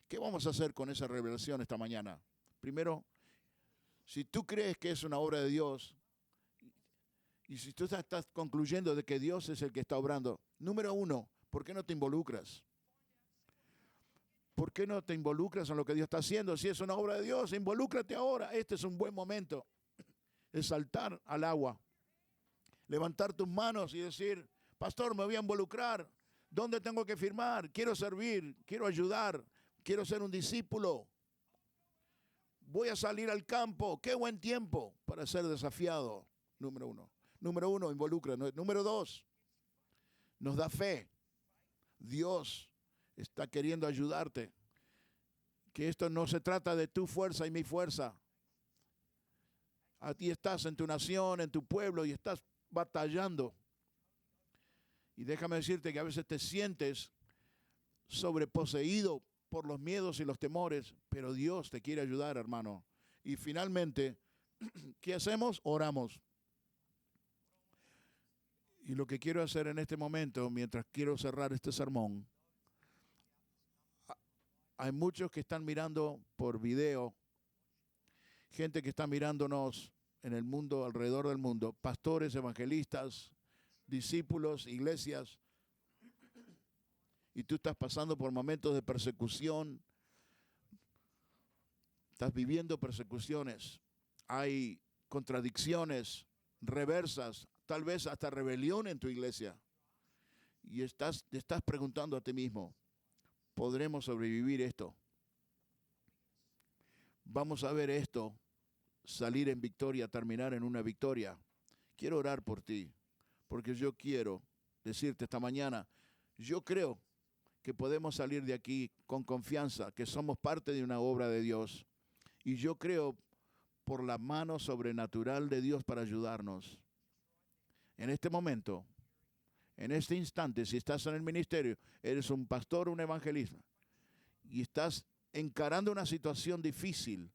¿qué vamos a hacer con esa revelación esta mañana? Primero, si tú crees que es una obra de Dios, y si tú estás concluyendo de que Dios es el que está obrando, número uno, ¿por qué no te involucras? ¿Por qué no te involucras en lo que Dios está haciendo? Si es una obra de Dios, involúcrate ahora. Este es un buen momento de saltar al agua, levantar tus manos y decir, pastor, me voy a involucrar. ¿Dónde tengo que firmar? Quiero servir, quiero ayudar, quiero ser un discípulo. Voy a salir al campo. Qué buen tiempo para ser desafiado. Número uno. Número uno, involucra. Número dos, nos da fe. Dios está queriendo ayudarte. Que esto no se trata de tu fuerza y mi fuerza. A ti estás en tu nación, en tu pueblo y estás batallando. Y déjame decirte que a veces te sientes sobreposeído por los miedos y los temores, pero Dios te quiere ayudar, hermano. Y finalmente, ¿qué hacemos? Oramos. Y lo que quiero hacer en este momento, mientras quiero cerrar este sermón, hay muchos que están mirando por video, gente que está mirándonos en el mundo, alrededor del mundo, pastores, evangelistas, discípulos, iglesias, y tú estás pasando por momentos de persecución, estás viviendo persecuciones, hay contradicciones, reversas, tal vez hasta rebelión en tu iglesia, y te estás preguntando a ti mismo, ¿podremos sobrevivir esto? Vamos a ver esto salir en victoria, terminar en una victoria. Quiero orar por ti, porque yo quiero decirte esta mañana, yo creo que podemos salir de aquí con confianza, que somos parte de una obra de Dios. Y yo creo por la mano sobrenatural de Dios para ayudarnos. En este momento, en este instante, si estás en el ministerio, eres un pastor, un evangelista, y estás encarando una situación difícil,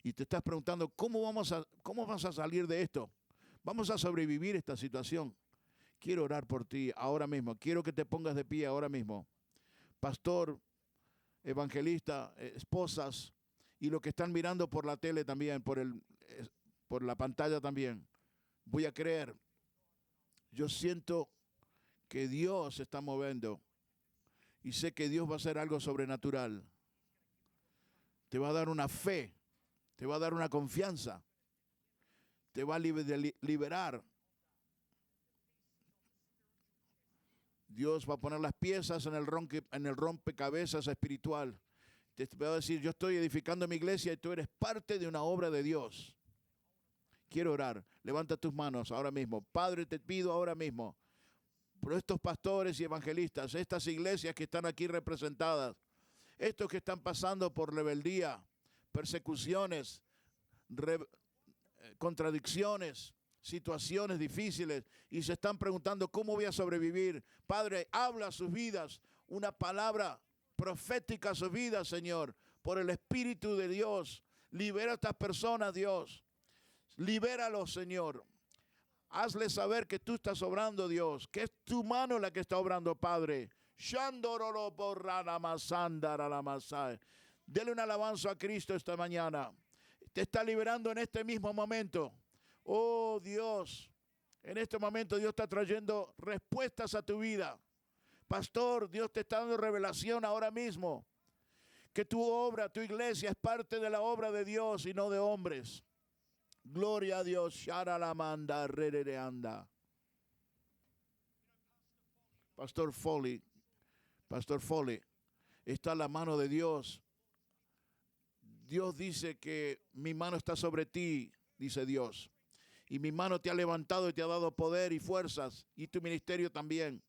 y te estás preguntando, ¿cómo vamos a salir de esto? ¿Vamos a sobrevivir esta situación? Quiero orar por ti ahora mismo. Quiero que te pongas de pie ahora mismo. Pastor, evangelista, esposas, y los que están mirando por la tele también, por la pantalla también. Voy a creer. Yo siento que Dios se está moviendo y sé que Dios va a hacer algo sobrenatural. Te va a dar una fe, te va a dar una confianza, te va a liberar. Dios va a poner las piezas en el rompecabezas espiritual. Te va a decir, yo estoy edificando mi iglesia y tú eres parte de una obra de Dios. Quiero orar. Levanta tus manos ahora mismo. Padre, te pido ahora mismo por estos pastores y evangelistas, estas iglesias que están aquí representadas, estos que están pasando por rebeldía, persecuciones, contradicciones, situaciones difíciles y se están preguntando cómo voy a sobrevivir. Padre, habla a sus vidas, una palabra profética a sus vidas, Señor, por el Espíritu de Dios. Libera a estas personas, Dios. Libéralos, Señor. Hazle saber que tú estás obrando, Dios, que es tu mano la que está obrando, Padre. Dele un alabanza a Cristo esta mañana. Te está liberando en este mismo momento. Oh Dios, en este momento Dios está trayendo respuestas a tu vida. Pastor, Dios te está dando revelación ahora mismo. Que tu obra, tu iglesia es parte de la obra de Dios y no de hombres. Gloria a Dios. Sharalamanda, rerereanda. Pastor Foley, está la mano de Dios. Dios dice que mi mano está sobre ti, dice Dios. Y mi mano te ha levantado y te ha dado poder y fuerzas, y tu ministerio también.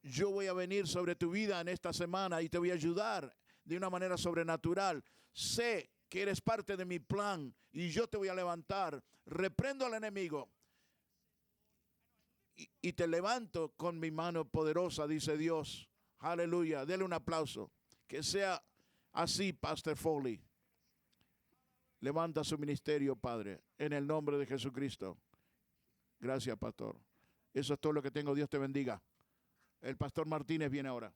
Yo voy a venir sobre tu vida en esta semana y te voy a ayudar de una manera sobrenatural. Sé que eres parte de mi plan y yo te voy a levantar. Reprendo al enemigo y te levanto con mi mano poderosa, dice Dios. Aleluya. Dele un aplauso. Que sea así, Pastor Foley. Levanta su ministerio, Padre, en el nombre de Jesucristo. Gracias, pastor. Eso es todo lo que tengo. Dios te bendiga. El pastor Martínez viene ahora.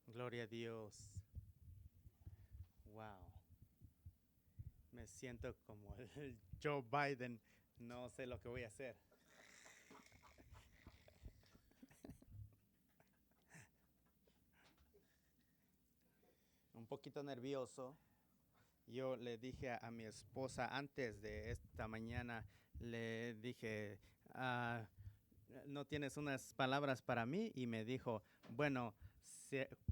Gloria a Dios. Wow. Me siento como el Joe Biden. No sé lo que voy a hacer. poquito nervioso. Yo le dije a mi esposa antes de esta mañana, le dije, ¿no tienes unas palabras para mí? Y me dijo, bueno,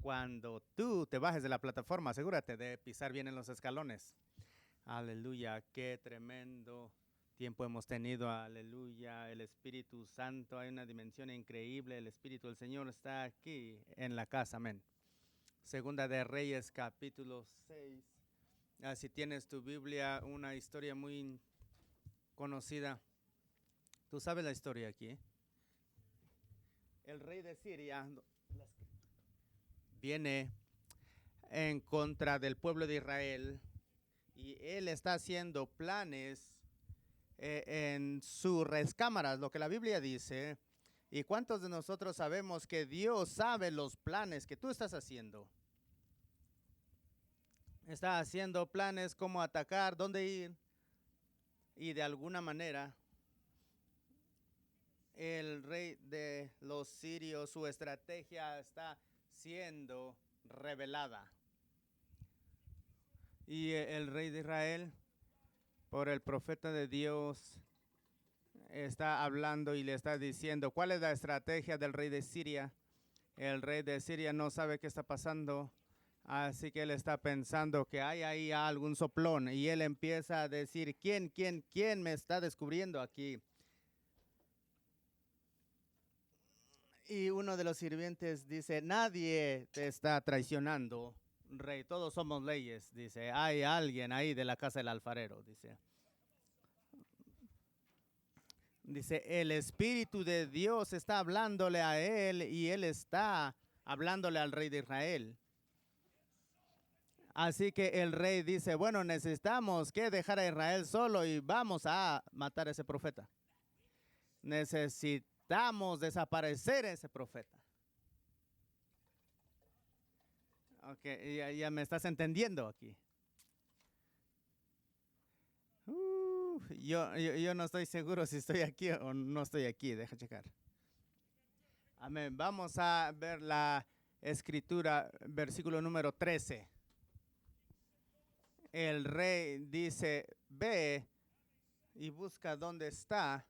cuando tú te bajes de la plataforma, asegúrate de pisar bien en los escalones. Aleluya, qué tremendo tiempo hemos tenido, aleluya, el Espíritu Santo, hay una dimensión increíble, el Espíritu del Señor está aquí en la casa, amén. Segunda de Reyes, capítulo 6. Si tienes tu Biblia, una historia muy conocida. ¿Tú sabes la historia aquí? El rey de Siria viene en contra del pueblo de Israel y él está haciendo planes en sus recámaras, lo que la Biblia dice. ¿Y cuántos de nosotros sabemos que Dios sabe los planes que tú estás haciendo? Está haciendo planes cómo atacar, dónde ir. Y de alguna manera, el rey de los sirios, su estrategia está siendo revelada. Y el rey de Israel, por el profeta de Dios, está hablando y le está diciendo, ¿cuál es la estrategia del rey de Siria? El rey de Siria no sabe qué está pasando. Así que él está pensando que hay ahí algún soplón y él empieza a decir, ¿quién me está descubriendo aquí? Y uno de los sirvientes dice, nadie te está traicionando, rey, todos somos leyes, dice, hay alguien ahí de la casa del alfarero, dice. Dice, el Espíritu de Dios está hablándole a él y él está hablándole al rey de Israel. Así que el rey dice, bueno, necesitamos que dejar a Israel solo y vamos a matar a ese profeta. Necesitamos desaparecer a ese profeta. Ok, ya me estás entendiendo aquí. Yo no estoy seguro si estoy aquí o no estoy aquí, deja checar. Amén. Vamos a ver la escritura, versículo número 13. El rey dice, ve y busca dónde está.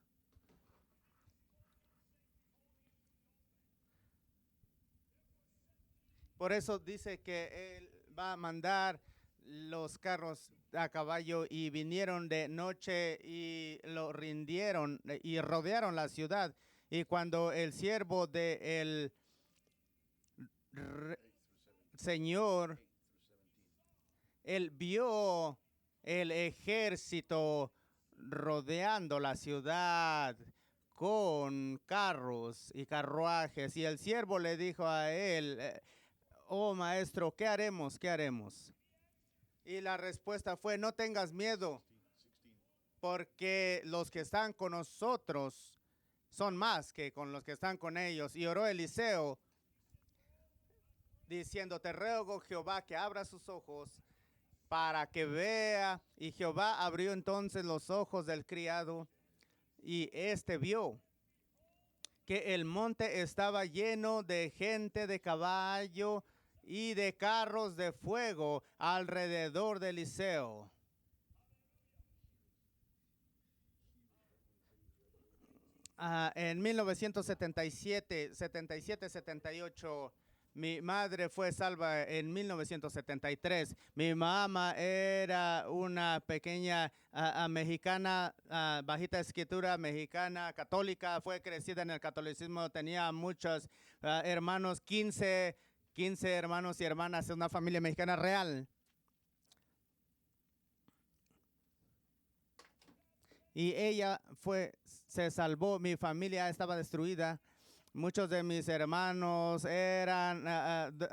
Por eso dice que él va a mandar los carros a caballo y vinieron de noche y lo rindieron y rodearon la ciudad. Y cuando el siervo del Señor, él vio el ejército rodeando la ciudad con carros y carruajes. Y el siervo le dijo a él, oh maestro, ¿qué haremos? ¿Qué haremos? Y la respuesta fue, no tengas miedo, porque los que están con nosotros son más que con los que están con ellos. Y oró Eliseo, diciendo, te ruego, Jehová, que abra sus ojos para que vea. Y Jehová abrió entonces los ojos del criado, y éste vio que el monte estaba lleno de gente de caballo y de carros de fuego alrededor de Eliseo. En 1977, 78, mi madre fue salva en 1973. Mi mamá era una pequeña mexicana, bajita escritura mexicana, católica, fue crecida en el catolicismo, tenía muchos hermanos, 15 hermanos y hermanas, una familia mexicana real. Y ella se salvó, mi familia estaba destruida. Muchos de mis hermanos eran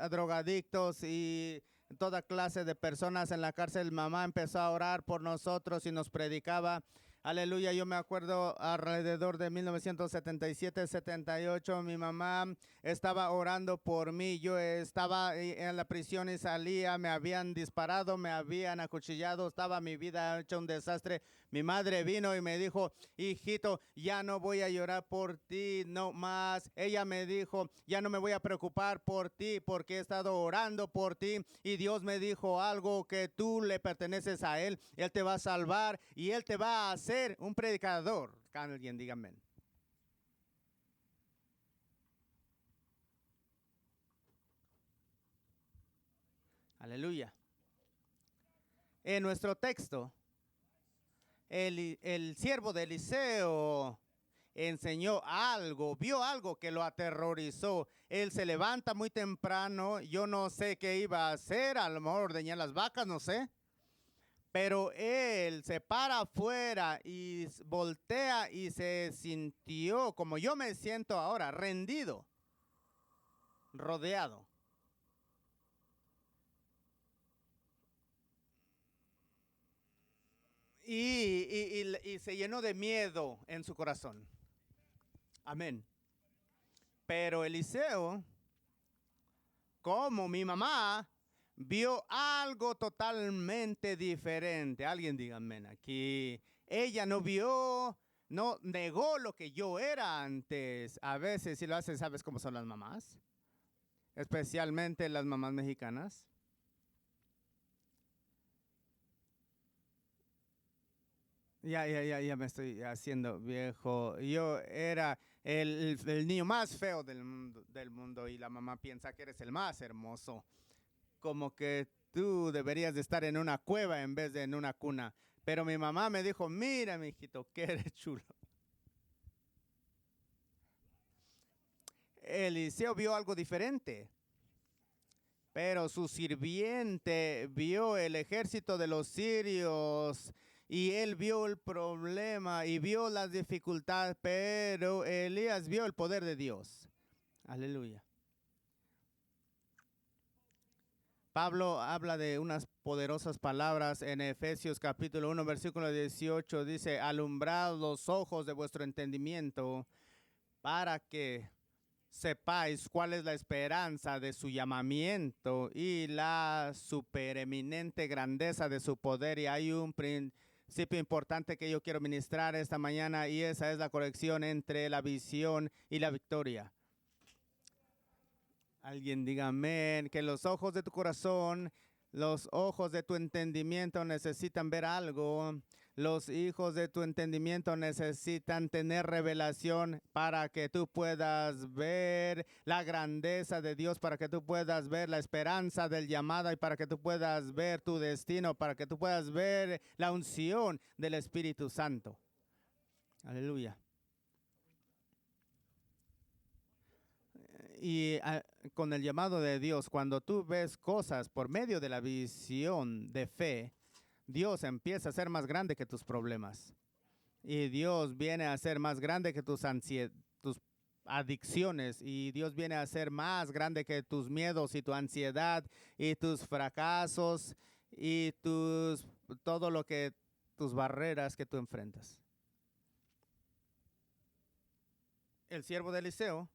drogadictos y toda clase de personas en la cárcel. Mamá empezó a orar por nosotros y nos predicaba. Aleluya, yo me acuerdo alrededor de 1977-78, mi mamá estaba orando por mí. Yo estaba en la prisión y salía, me habían disparado, me habían acuchillado, estaba mi vida hecha un desastre. Mi madre vino y me dijo, hijito, ya no voy a llorar por ti, no más. Ella me dijo, ya no me voy a preocupar por ti porque he estado orando por ti y Dios me dijo algo, que tú le perteneces a Él. Él te va a salvar y Él te va a hacer un predicador. Alguien diga amén. Aleluya. En nuestro texto, el siervo de Eliseo enseñó algo, vio algo que lo aterrorizó. Él se levanta muy temprano, yo no sé qué iba a hacer, a lo mejor ordeñar las vacas, no sé. Pero él se para afuera y voltea y se sintió como yo me siento ahora, rendido, rodeado. Y se llenó de miedo en su corazón. Amén. Pero Eliseo, como mi mamá, vio algo totalmente diferente. Alguien diga amén aquí. Ella no vio, no negó lo que yo era antes. A veces si lo hace, ¿sabes cómo son las mamás? Especialmente las mamás mexicanas. Ya me estoy haciendo viejo. Yo era el niño más feo del mundo y la mamá piensa que eres el más hermoso. Como que tú deberías de estar en una cueva en vez de en una cuna. Pero mi mamá me dijo, mira, mijito, que eres chulo. Eliseo vio algo diferente. Pero su sirviente vio el ejército de los sirios y él vio el problema y vio las dificultades, pero Elías vio el poder de Dios. Aleluya. Pablo habla de unas poderosas palabras en Efesios capítulo 1, versículo 18. Dice, alumbrad los ojos de vuestro entendimiento para que sepáis cuál es la esperanza de su llamamiento y la supereminente grandeza de su poder. Y hay un principio importante que yo quiero ministrar esta mañana y esa es la conexión entre la visión y la victoria. Alguien diga amén, que los ojos de tu corazón, los ojos de tu entendimiento necesitan ver algo. Los hijos de tu entendimiento necesitan tener revelación para que tú puedas ver la grandeza de Dios, para que tú puedas ver la esperanza del llamado y para que tú puedas ver tu destino, para que tú puedas ver la unción del Espíritu Santo. Aleluya. Y con el llamado de Dios, cuando tú ves cosas por medio de la visión de fe, Dios empieza a ser más grande que tus problemas. Y Dios viene a ser más grande que tus adicciones. Y Dios viene a ser más grande que tus miedos y tu ansiedad y tus fracasos y todo lo que tus barreras que tú enfrentas. El siervo de Eliseo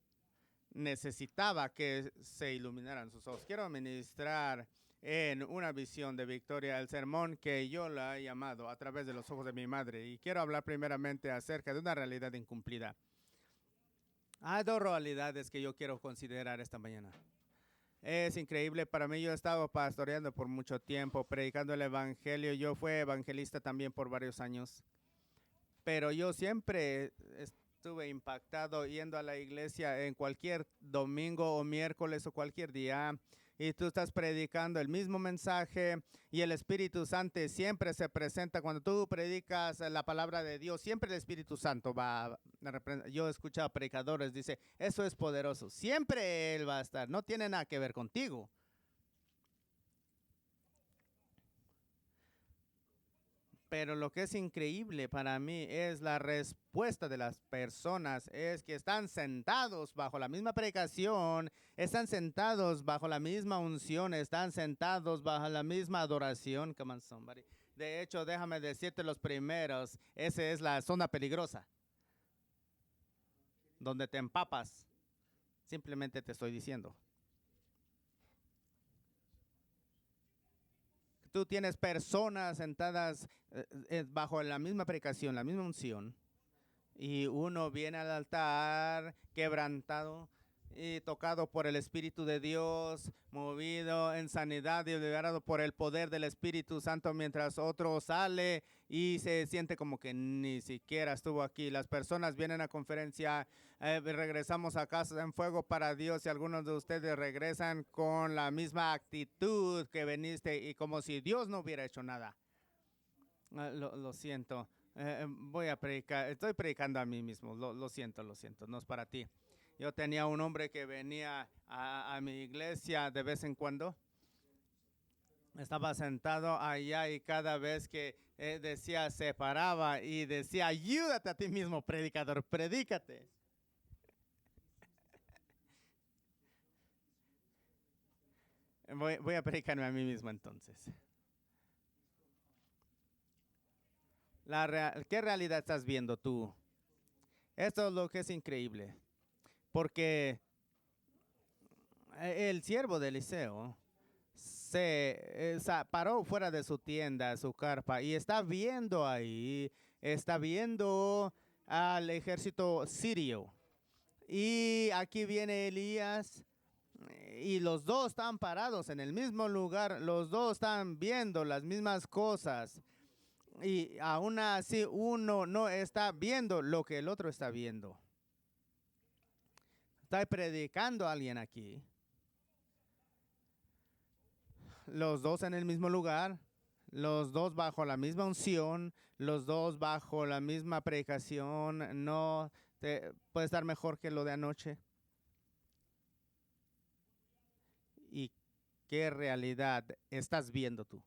necesitaba que se iluminaran sus ojos. Quiero ministrar en una visión de victoria el sermón que yo la he llamado a través de los ojos de mi madre, y quiero hablar primeramente acerca de una realidad incumplida. Hay dos realidades que yo quiero considerar esta mañana. Es increíble para mí, yo he estado pastoreando por mucho tiempo, predicando el evangelio. Yo fui evangelista también por varios años, pero yo siempre estuve impactado yendo a la iglesia en cualquier domingo o miércoles o cualquier día, y tú estás predicando el mismo mensaje y el Espíritu Santo siempre se presenta. Cuando tú predicas la palabra de Dios, siempre el Espíritu Santo va a representar. Yo he escuchado predicadores, dice, eso es poderoso. Siempre Él va a estar, no tiene nada que ver contigo. Pero lo que es increíble para mí es la respuesta de las personas. Es que están sentados bajo la misma predicación, están sentados bajo la misma unción, están sentados bajo la misma adoración. Come on, somebody. De hecho, déjame decirte los primeros, esa es la zona peligrosa, donde te empapas. Simplemente te estoy diciendo. Tú tienes personas sentadas bajo la misma predicación, la misma unción, y uno viene al altar quebrantado y tocado por el Espíritu de Dios, movido en sanidad y liberado por el poder del Espíritu Santo, mientras otro sale y se siente como que ni siquiera estuvo aquí. Las personas vienen a conferencia, regresamos a casa en fuego para Dios, y algunos de ustedes regresan con la misma actitud que veniste y como si Dios no hubiera hecho nada. Lo siento. Voy a predicar, estoy predicando a mí mismo, lo siento, no es para ti. Yo tenía un hombre que venía a mi iglesia de vez en cuando. Estaba sentado allá y cada vez que decía, se paraba y decía, ayúdate a ti mismo, predicador, predícate. Voy a predicarme a mí mismo entonces. ¿Qué realidad estás viendo tú? Esto es lo que es increíble. Porque el siervo de Eliseo se paró fuera de su tienda, su carpa, y está viendo ahí, está viendo al ejército sirio. Y aquí viene Elías y los dos están parados en el mismo lugar, los dos están viendo las mismas cosas. Y aún así uno no está viendo lo que el otro está viendo. Está predicando a alguien aquí. Los dos en el mismo lugar, los dos bajo la misma unción, los dos bajo la misma predicación. No puede estar mejor que lo de anoche. ¿Y qué realidad estás viendo tú?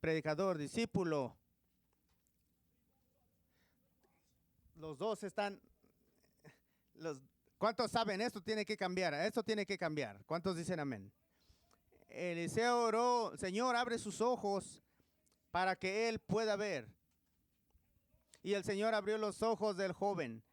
Predicador, discípulo. Los dos están. ¿Cuántos saben esto tiene que cambiar? Esto tiene que cambiar. ¿Cuántos dicen amén? Eliseo oró, Señor, abre sus ojos para que él pueda ver. Y el Señor abrió los ojos del joven.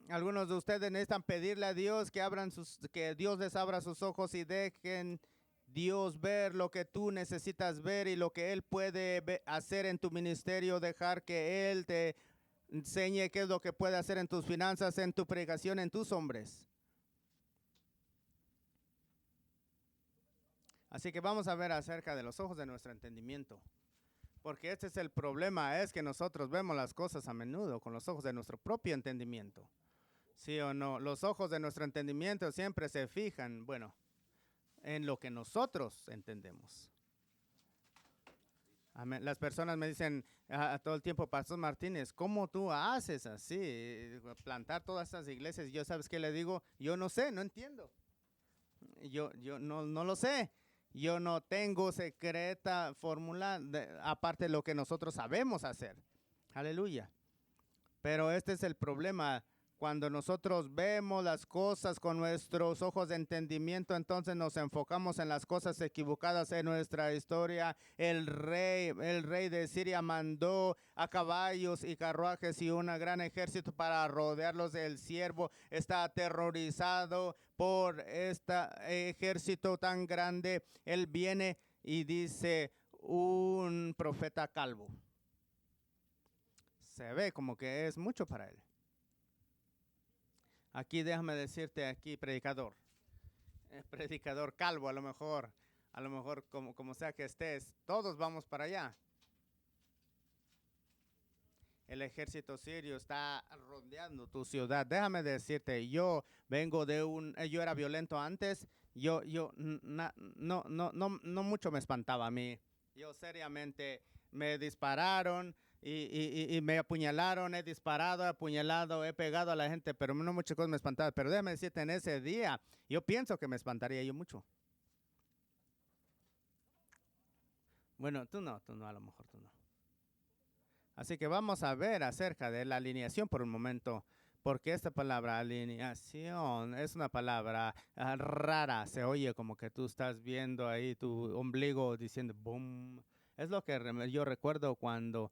Algunos de ustedes necesitan pedirle a Dios que Dios les abra sus ojos y dejen Dios ver lo que tú necesitas ver y lo que Él puede hacer en tu ministerio, dejar que Él te enseñe qué es lo que puede hacer en tus finanzas, en tu predicación, en tus hombres. Así que vamos a ver acerca de los ojos de nuestro entendimiento. Porque este es el problema, es que nosotros vemos las cosas a menudo con los ojos de nuestro propio entendimiento. ¿Sí o no? Los ojos de nuestro entendimiento siempre se fijan, en lo que nosotros entendemos. Amén. Las personas me dicen todo el tiempo, Pastor Martínez, ¿cómo tú haces así? Plantar todas estas iglesias. Yo, ¿sabes qué le digo? Yo no sé, no entiendo. Yo no lo sé. Yo no tengo secreta fórmula aparte de lo que nosotros sabemos hacer. Aleluya. Pero este es el problema. Cuando nosotros vemos las cosas con nuestros ojos de entendimiento, entonces nos enfocamos en las cosas equivocadas en nuestra historia. El rey de Siria mandó a caballos y carruajes y un gran ejército para rodearlos. El siervo está aterrorizado por este ejército tan grande. Él viene y dice, un profeta calvo. Se ve como que es mucho para él. Aquí déjame decirte aquí, predicador calvo, a lo mejor como sea que estés, todos vamos para allá. El ejército sirio está rodeando tu ciudad. Déjame decirte, yo era violento antes, no mucho me espantaba a mí. Yo seriamente me dispararon. Y me apuñalaron, he disparado, he apuñalado, he pegado a la gente, pero no muchas cosas me espantaban. Pero déjame decirte, en ese día, yo pienso que me espantaría yo mucho. Bueno, tú no, a lo mejor tú no. Así que vamos a ver acerca de la alineación por un momento. Porque esta palabra alineación es una palabra rara. Se oye como que tú estás viendo ahí tu ombligo diciendo boom. Es lo que yo recuerdo cuando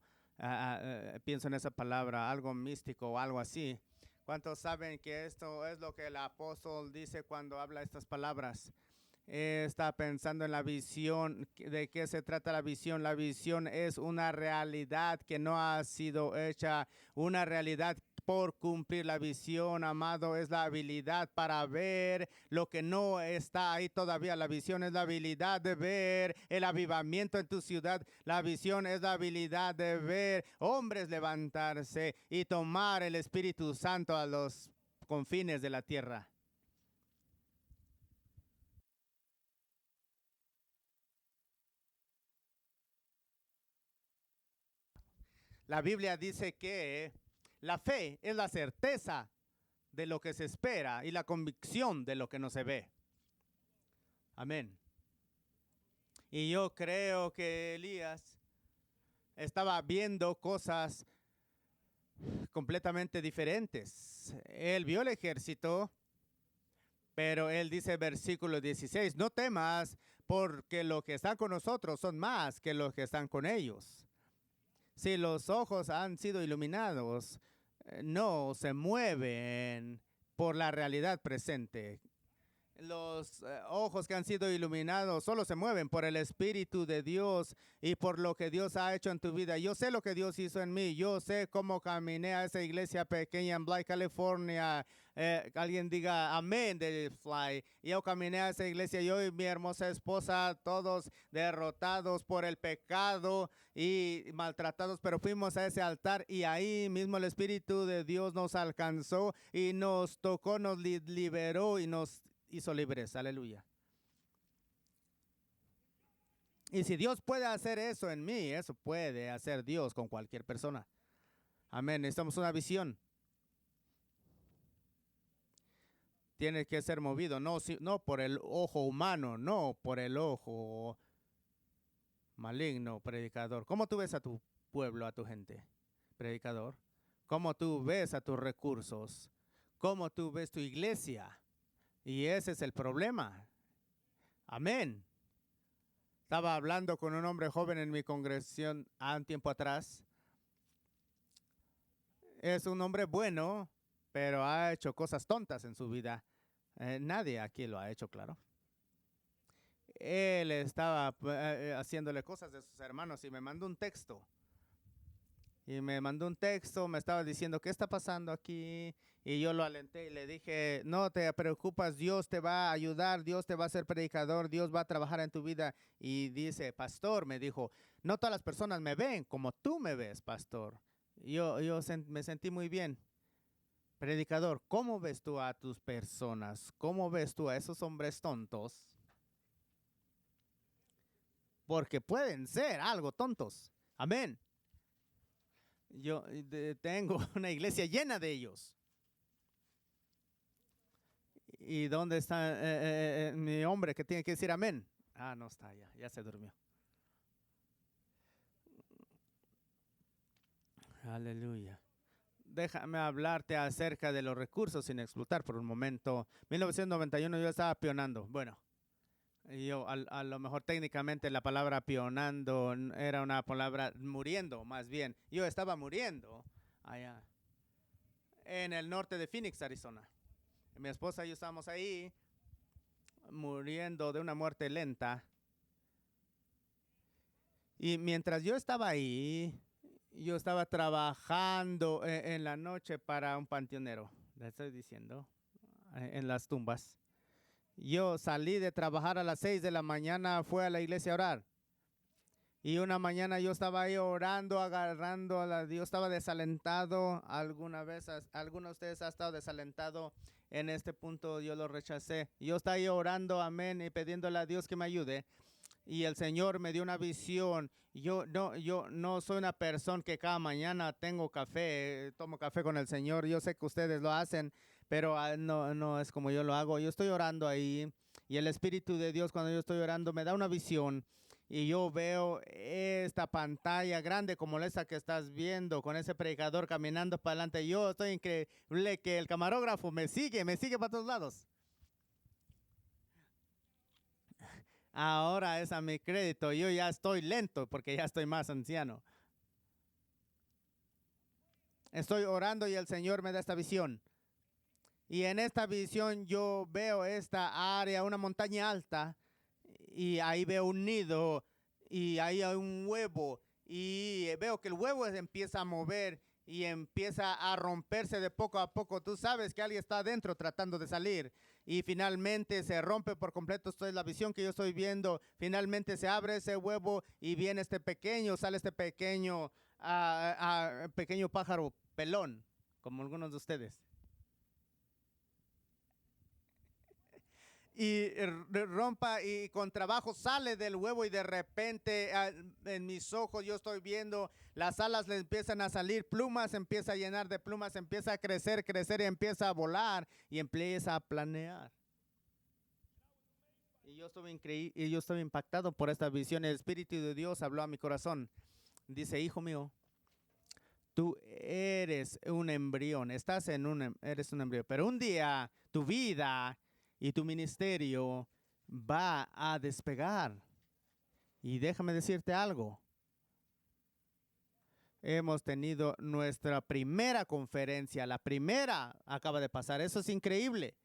pienso en esa palabra, algo místico o algo así. ¿Cuántos saben que esto es lo que el apóstol dice cuando habla estas palabras? Está pensando en la visión. ¿De qué se trata la visión? La visión es una realidad que no ha sido hecha, una realidad por cumplir. La visión, amado, es la habilidad para ver lo que no está ahí todavía. La visión es la habilidad de ver el avivamiento en tu ciudad. La visión es la habilidad de ver hombres levantarse y tomar el Espíritu Santo a los confines de la tierra. La Biblia dice que la fe es la certeza de lo que se espera y la convicción de lo que no se ve. Amén. Y yo creo que Elías estaba viendo cosas completamente diferentes. Él vio el ejército, pero él dice versículo 16, no temas porque los que están con nosotros son más que los que están con ellos. Si los ojos han sido iluminados, no se mueven por la realidad presente. Los ojos que han sido iluminados solo se mueven por el Espíritu de Dios y por lo que Dios ha hecho en tu vida. Yo sé lo que Dios hizo en mí. Yo sé cómo caminé a esa iglesia pequeña en Blythe, California. Alguien diga amén de Fly. Yo caminé a esa iglesia, yo y mi hermosa esposa, todos derrotados por el pecado y maltratados, pero fuimos a ese altar y ahí mismo el Espíritu de Dios nos alcanzó y nos tocó, nos liberó y nos hizo libres. Aleluya. Y si Dios puede hacer eso en mí, eso puede hacer Dios con cualquier persona. Amén. Necesitamos una visión. Tiene que ser movido, no por el ojo humano, no por el ojo maligno, predicador. ¿Cómo tú ves a tu pueblo, a tu gente, predicador? ¿Cómo tú ves a tus recursos? ¿Cómo tú ves tu iglesia? Y ese es el problema. Amén. Estaba hablando con un hombre joven en mi congregación un tiempo atrás. Es un hombre bueno, pero ha hecho cosas tontas en su vida. Nadie aquí lo ha hecho, claro. Él estaba haciéndole cosas de sus hermanos y me mandó un texto. Me estaba diciendo, ¿qué está pasando aquí? Y yo lo alenté y le dije, no te preocupes, Dios te va a ayudar, Dios te va a hacer predicador, Dios va a trabajar en tu vida. Y dice, pastor, me dijo, no todas las personas me ven como tú me ves, pastor. Me sentí muy bien. Predicador, ¿cómo ves tú a tus personas? ¿Cómo ves tú a esos hombres tontos? Porque pueden ser algo tontos. Amén. Yo tengo una iglesia llena de ellos. ¿Y dónde está mi hombre que tiene que decir amén? Ah, no está ya se durmió. Aleluya. Déjame hablarte acerca de los recursos sin explotar por un momento. 1991 yo estaba pionando. Bueno, yo a lo mejor técnicamente la palabra pionando era una palabra muriendo, más bien. Yo estaba muriendo allá en el norte de Phoenix, Arizona. Mi esposa y yo estábamos ahí muriendo de una muerte lenta. Y mientras yo estaba ahí, yo estaba trabajando en la noche para un panteonero. Le estoy diciendo, en las tumbas. Yo salí de trabajar a las 6 de la mañana, fui a la iglesia a orar. Y una mañana yo estaba ahí orando, agarrando a la Dios, estaba desalentado. ¿Alguna vez, alguno de ustedes ha estado desalentado? En este punto yo lo rechacé. Yo estaba ahí orando, amén, y pidiéndole a Dios que me ayude. Y el Señor me dio una visión. Yo no soy una persona que cada mañana tengo café, tomo café con el Señor. Yo sé que ustedes lo hacen, pero no es como yo lo hago. Yo estoy orando ahí y el Espíritu de Dios cuando yo estoy orando me da una visión. y yo veo esta pantalla grande como esa que estás viendo, con ese predicador caminando para adelante. Yo estoy increíble que el camarógrafo me sigue para todos lados. Ahora es a mi crédito. Yo ya estoy lento porque ya estoy más anciano. Estoy orando y el Señor me da esta visión. Y en esta visión yo veo esta área, una montaña alta, y ahí veo un nido, y ahí hay un huevo, y veo que el huevo empieza a mover y empieza a romperse de poco a poco. Tú sabes que alguien está adentro tratando de salir, y finalmente se rompe por completo. Esto es la visión que yo estoy viendo. Finalmente se abre ese huevo y viene sale este pequeño pájaro pelón, como algunos de ustedes. Y rompa y con trabajo sale del huevo, y de repente en mis ojos yo estoy viendo las alas le empiezan a salir, plumas, empieza a llenar de plumas, empieza a crecer y empieza a volar y empieza a planear. Y yo estoy impactado por esta visión. El Espíritu de Dios habló a mi corazón. Dice: hijo mío, tú eres un embrión, eres un embrión, pero un día tu vida y tu ministerio va a despegar. Y déjame decirte algo. Hemos tenido nuestra primera conferencia. La primera acaba de pasar. Eso es increíble.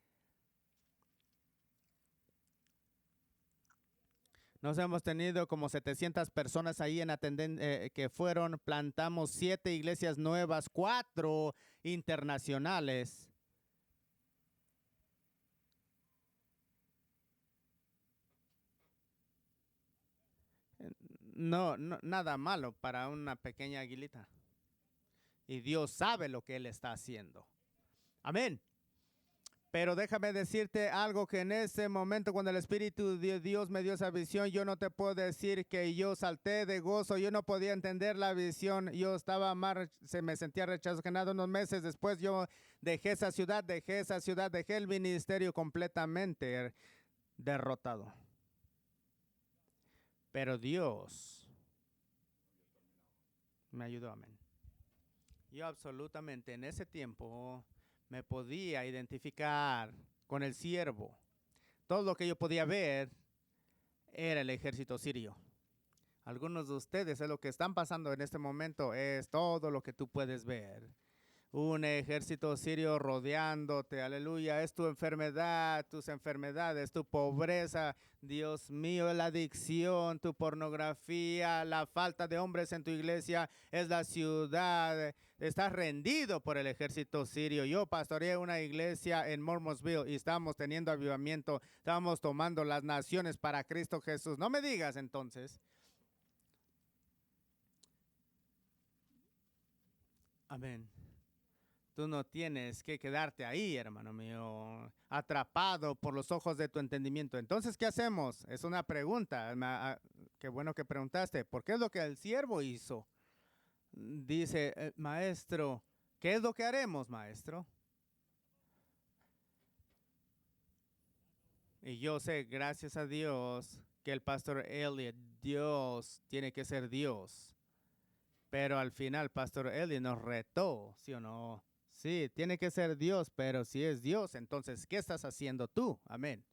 Nos hemos tenido como 700 personas ahí en que fueron. Plantamos 7 iglesias nuevas, 4 internacionales. No, nada malo para una pequeña aguilita. Y Dios sabe lo que Él está haciendo. Amén. Pero déjame decirte algo, que en ese momento cuando el Espíritu de Dios me dio esa visión, yo no te puedo decir que yo salté de gozo. Yo no podía entender la visión. Yo estaba me sentía rechazado. Unos meses después yo dejé esa ciudad, dejé el ministerio completamente derrotado. Pero Dios me ayudó, amén. Yo absolutamente en ese tiempo me podía identificar con el siervo. Todo lo que yo podía ver era el ejército sirio. Algunos de ustedes, es lo que están pasando en este momento, es todo lo que tú puedes ver. Un ejército sirio rodeándote, aleluya. Es tu enfermedad, tus enfermedades, tu pobreza, Dios mío, la adicción, tu pornografía, la falta de hombres en tu iglesia, es la ciudad. Estás rendido por el ejército sirio. Yo pastoreé una iglesia en Mormonsville y estábamos teniendo avivamiento, estábamos tomando las naciones para Cristo Jesús. No me digas entonces. Amén. Tú no tienes que quedarte ahí, hermano mío, atrapado por los ojos de tu entendimiento. Entonces, ¿qué hacemos? Es una pregunta. Qué bueno que preguntaste. ¿Por qué es lo que el siervo hizo? Dice, maestro, ¿qué es lo que haremos, maestro? Y yo sé, gracias a Dios, que el pastor Elliot, Dios tiene que ser Dios. Pero al final, pastor Elliot nos retó, ¿sí o no? Sí, tiene que ser Dios, pero si es Dios, entonces, ¿qué estás haciendo tú? Amén.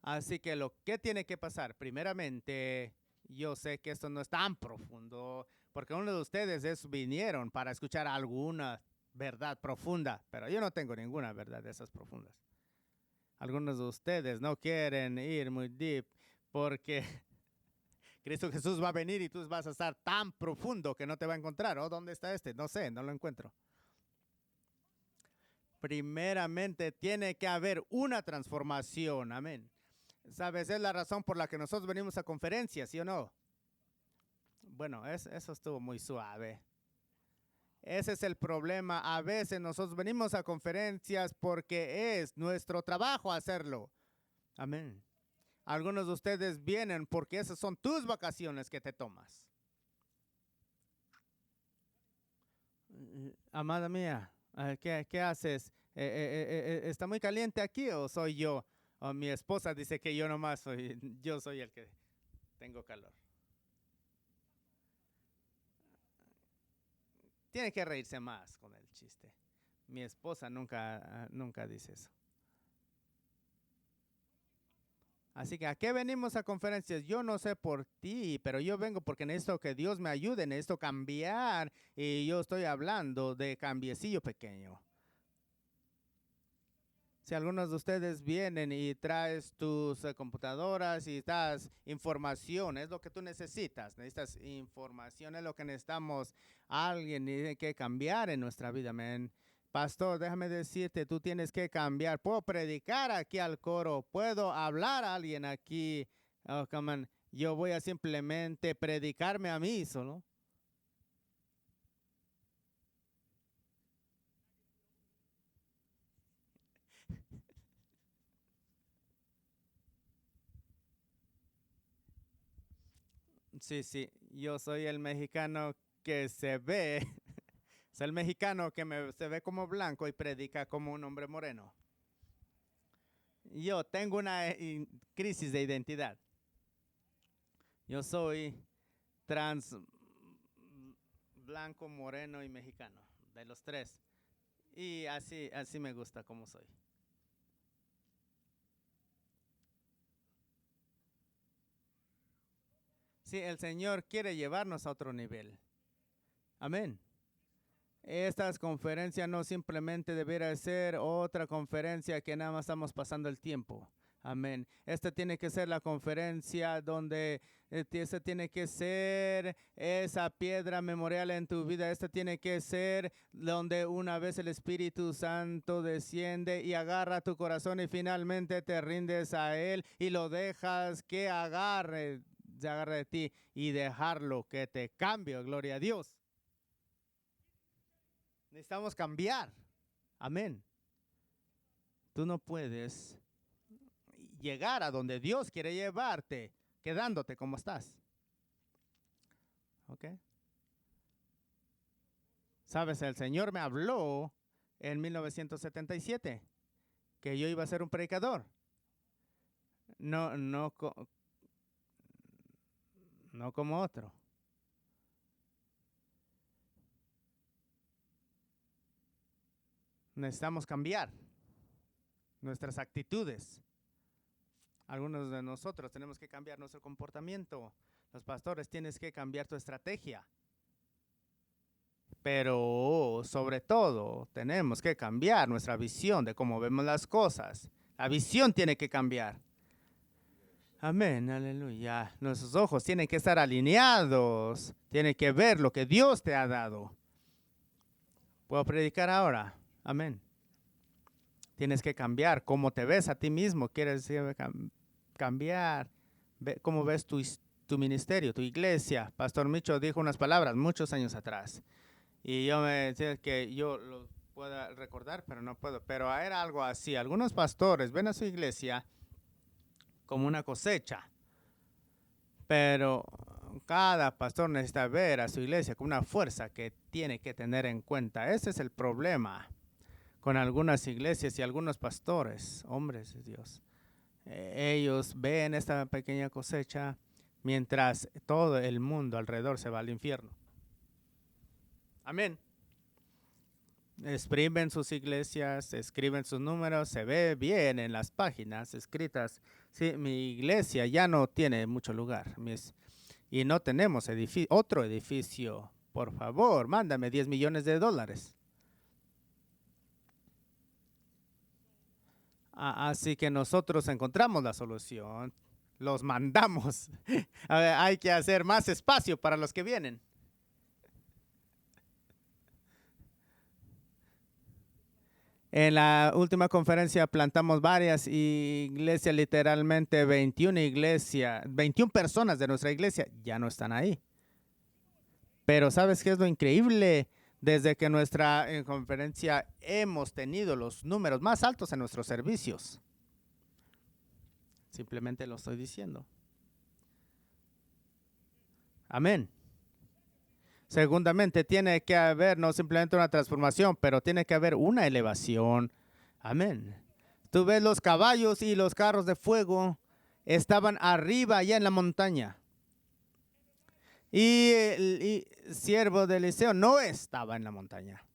Así que lo que tiene que pasar, primeramente, yo sé que esto no es tan profundo, porque uno de ustedes vinieron para escuchar alguna verdad profunda, pero yo no tengo ninguna verdad de esas profundas. Algunos de ustedes no quieren ir muy deep porque Cristo Jesús va a venir y tú vas a estar tan profundo que no te va a encontrar. ¿Oh, dónde está este? No sé, no lo encuentro. Primeramente tiene que haber una transformación, amén. ¿Sabes? Es la razón por la que nosotros venimos a conferencias, ¿sí o no? Bueno, eso estuvo muy suave. Ese es el problema. A veces nosotros venimos a conferencias porque es nuestro trabajo hacerlo. Amén. Algunos de ustedes vienen porque esas son tus vacaciones que te tomas. Amada mía, ¿qué haces? ¿Está muy caliente aquí o soy yo? Mi esposa dice que yo soy el que tengo calor. Tiene que reírse más con el chiste. Mi esposa nunca dice eso. Así que, ¿a qué venimos a conferencias? Yo no sé por ti, pero yo vengo porque necesito que Dios me ayude, necesito cambiar. Y yo estoy hablando de cambiecillo pequeño. Si algunos de ustedes vienen y traes tus computadoras y das información, es lo que tú necesitas. Necesitas información, es lo que necesitamos. Alguien tiene que cambiar en nuestra vida, amén. Pastor, déjame decirte, tú tienes que cambiar. Puedo predicar aquí al coro, puedo hablar a alguien aquí. Oh, come on. Yo voy a simplemente predicarme a mí solo. Sí, yo soy el mexicano que se ve, es el mexicano que se ve como blanco y predica como un hombre moreno. Yo tengo una crisis de identidad. Yo soy trans, blanco, moreno y mexicano, de los tres. Y así me gusta como soy. Sí, el Señor quiere llevarnos a otro nivel. Amén. Estas conferencias no simplemente debería ser otra conferencia que nada más estamos pasando el tiempo. Amén. Esta tiene que ser la conferencia donde esta tiene que ser esa piedra memorial en tu vida. Esta tiene que ser donde una vez el Espíritu Santo desciende y agarra tu corazón y finalmente te rindes a Él y lo dejas que se agarre de ti y dejarlo que te cambie. Gloria a Dios. Necesitamos cambiar. Amén. Tú no puedes llegar a donde Dios quiere llevarte quedándote como estás. ¿Ok? Sabes, el Señor me habló en 1977 que yo iba a ser un predicador. No como otro. Necesitamos cambiar nuestras actitudes. Algunos de nosotros tenemos que cambiar nuestro comportamiento. Los pastores tienes que cambiar tu estrategia. Pero sobre todo tenemos que cambiar nuestra visión de cómo vemos las cosas. La visión tiene que cambiar. Amén, aleluya. Nuestros ojos tienen que estar alineados. Tienen que ver lo que Dios te ha dado. ¿Puedo predicar ahora? Amén. Tienes que cambiar cómo te ves a ti mismo. Quieres cambiar cómo ves tu ministerio, tu iglesia. Pastor Micho dijo unas palabras muchos años atrás. Y yo me decía que yo lo pueda recordar, pero no puedo. Pero era algo así. Algunos pastores ven a su iglesia como una cosecha. Pero cada pastor necesita ver a su iglesia como una fuerza que tiene que tener en cuenta. Ese es el problema con algunas iglesias y algunos pastores, hombres de Dios. Ellos ven esta pequeña cosecha mientras todo el mundo alrededor se va al infierno. Amén. Exprimen sus iglesias, escriben sus números, se ve bien en las páginas escritas. Sí, mi iglesia ya no tiene mucho lugar y no tenemos otro edificio. Por favor, mándame $10 millones. Así que nosotros encontramos la solución, los mandamos. Hay que hacer más espacio para los que vienen. En la última conferencia plantamos varias iglesias, literalmente 21 personas de nuestra iglesia ya no están ahí. Pero ¿sabes qué es lo increíble? Desde que nuestra conferencia hemos tenido los números más altos en nuestros servicios. Simplemente lo estoy diciendo. Amén. Segundamente, tiene que haber no simplemente una transformación, pero tiene que haber una elevación. Amén. Tú ves los caballos y los carros de fuego estaban arriba allá en la montaña. Y el siervo de Eliseo no estaba en la montaña.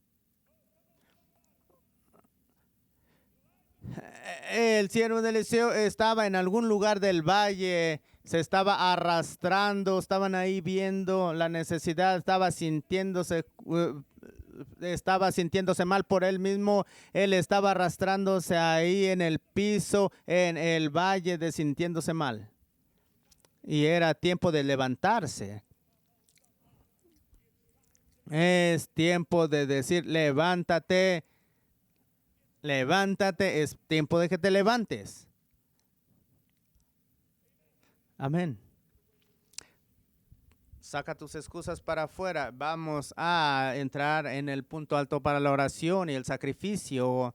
El siervo de Eliseo estaba en algún lugar del valle, se estaba arrastrando, estaban ahí viendo la necesidad, estaba sintiéndose mal por él mismo. Él estaba arrastrándose ahí en el piso, en el valle, sintiéndose mal. Y era tiempo de levantarse. Es tiempo de decir, levántate, levántate, es tiempo de que te levantes. Amén. Saca tus excusas para afuera. Vamos a entrar en el punto alto para la oración y el sacrificio.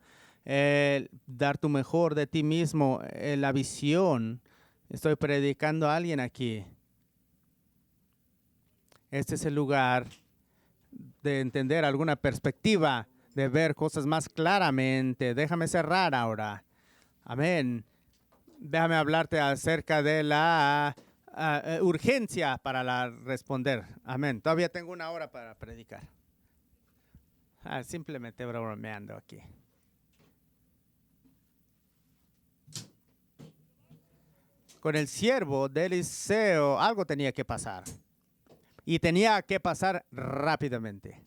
Dar tu mejor de ti mismo, la visión. Estoy predicando a alguien aquí. Este es el lugar de entender alguna perspectiva, de ver cosas más claramente. Déjame cerrar ahora. Amén. Déjame hablarte acerca de la urgencia para responder. Amén. Todavía tengo una hora para predicar. Simplemente bromeando aquí. Con el siervo de Eliseo algo tenía que pasar. Y tenía que pasar rápidamente.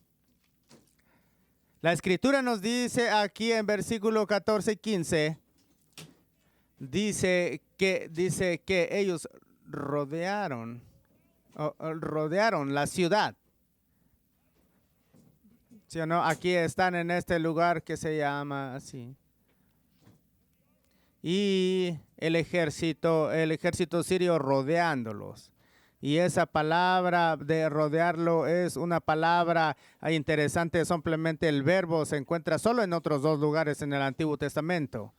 La escritura nos dice aquí en versículo 14 y 15, dice que ellos rodearon la ciudad. ¿Sí o no? Aquí están en este lugar que se llama así. Y el ejército sirio rodeándolos. Y esa palabra de rodearlo es una palabra interesante. Simplemente el verbo se encuentra solo en otros dos lugares en el Antiguo Testamento.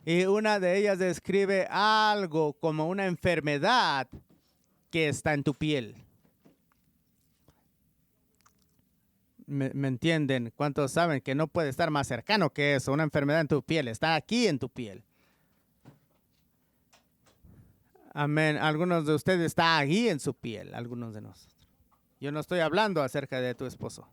Y una de ellas describe algo como una enfermedad que está en tu piel. ¿Me entienden? ¿Cuántos saben que no puede estar más cercano que eso? Una enfermedad en tu piel. Está aquí en tu piel. Amén. Algunos de ustedes están ahí en su piel, algunos de nosotros. Yo no estoy hablando acerca de tu esposo.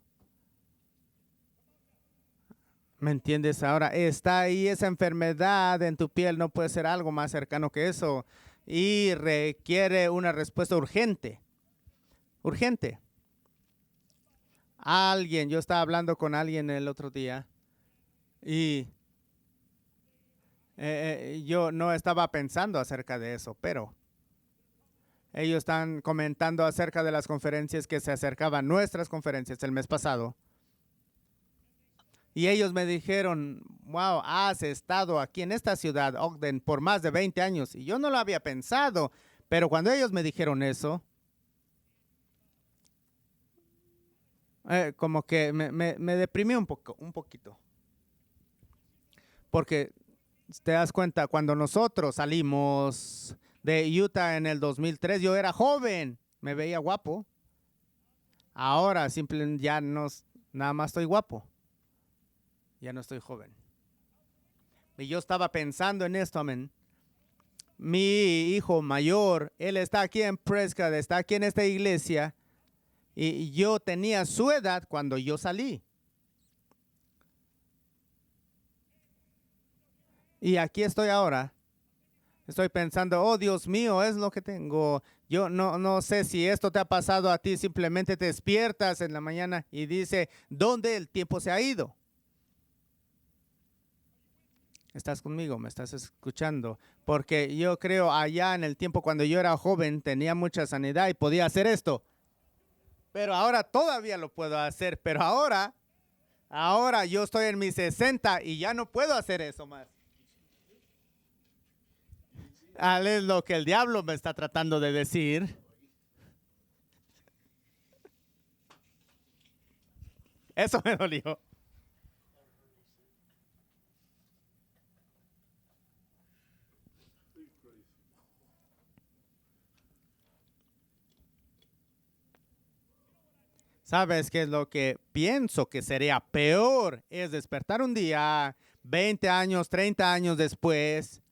¿Me entiendes? Ahora está ahí esa enfermedad en tu piel, no puede ser algo más cercano que eso. Y requiere una respuesta urgente. Urgente. Yo estaba hablando con alguien el otro día y yo no estaba pensando acerca de eso, pero ellos están comentando acerca de las conferencias que se acercaban, nuestras conferencias el mes pasado. Y ellos me dijeron, wow, has estado aquí en esta ciudad, Ogden, por más de 20 años. Y yo no lo había pensado, pero cuando ellos me dijeron eso, como que me deprimí un poquito. Porque te das cuenta, cuando nosotros salimos de Utah en el 2003, yo era joven, me veía guapo. Ahora simplemente ya nada más estoy guapo. Ya no estoy joven. Y yo estaba pensando en esto, amén. Mi hijo mayor, él está aquí en Prescott, está aquí en esta iglesia. Y yo tenía su edad cuando yo salí. Y aquí estoy ahora. Estoy pensando, oh Dios mío, es lo que tengo. Yo no sé si esto te ha pasado a ti. Simplemente te despiertas en la mañana y dice, ¿dónde el tiempo se ha ido? ¿Estás conmigo? ¿Me estás escuchando? Porque yo creo allá en el tiempo cuando yo era joven tenía mucha sanidad y podía hacer esto. Pero ahora todavía lo puedo hacer. Pero ahora yo estoy en mis 60 y ya no puedo hacer eso más. Es lo que el diablo me está tratando de decir. Eso me dolió. ¿Sabes qué es lo que pienso que sería peor? Es despertar un día, 20 años, 30 años después,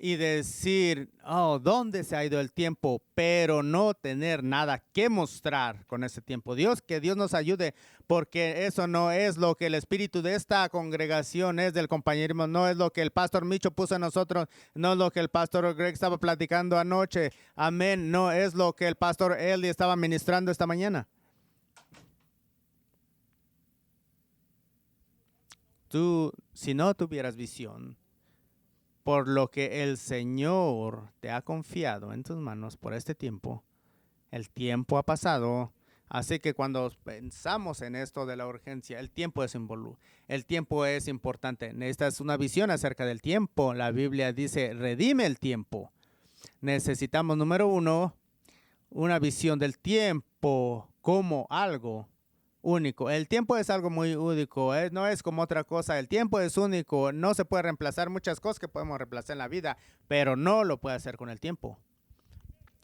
y decir, oh, ¿dónde se ha ido el tiempo? Pero no tener nada que mostrar con ese tiempo. Que Dios nos ayude, porque eso no es lo que el espíritu de esta congregación es, del compañerismo, no es lo que el pastor Micho puso en nosotros, no es lo que el pastor Greg estaba platicando anoche. Amén, no es lo que el pastor Eli estaba ministrando esta mañana. Tú, si no tuvieras visión, por lo que el Señor te ha confiado en tus manos por este tiempo, el tiempo ha pasado. Así que cuando pensamos en esto de la urgencia, el tiempo es importante. Necesitas una visión acerca del tiempo. La Biblia dice, redime el tiempo. Necesitamos, número 1, una visión del tiempo como algo único. El tiempo es algo muy único, no es como otra cosa. El tiempo es único, no se puede reemplazar muchas cosas que podemos reemplazar en la vida, pero no lo puede hacer con el tiempo.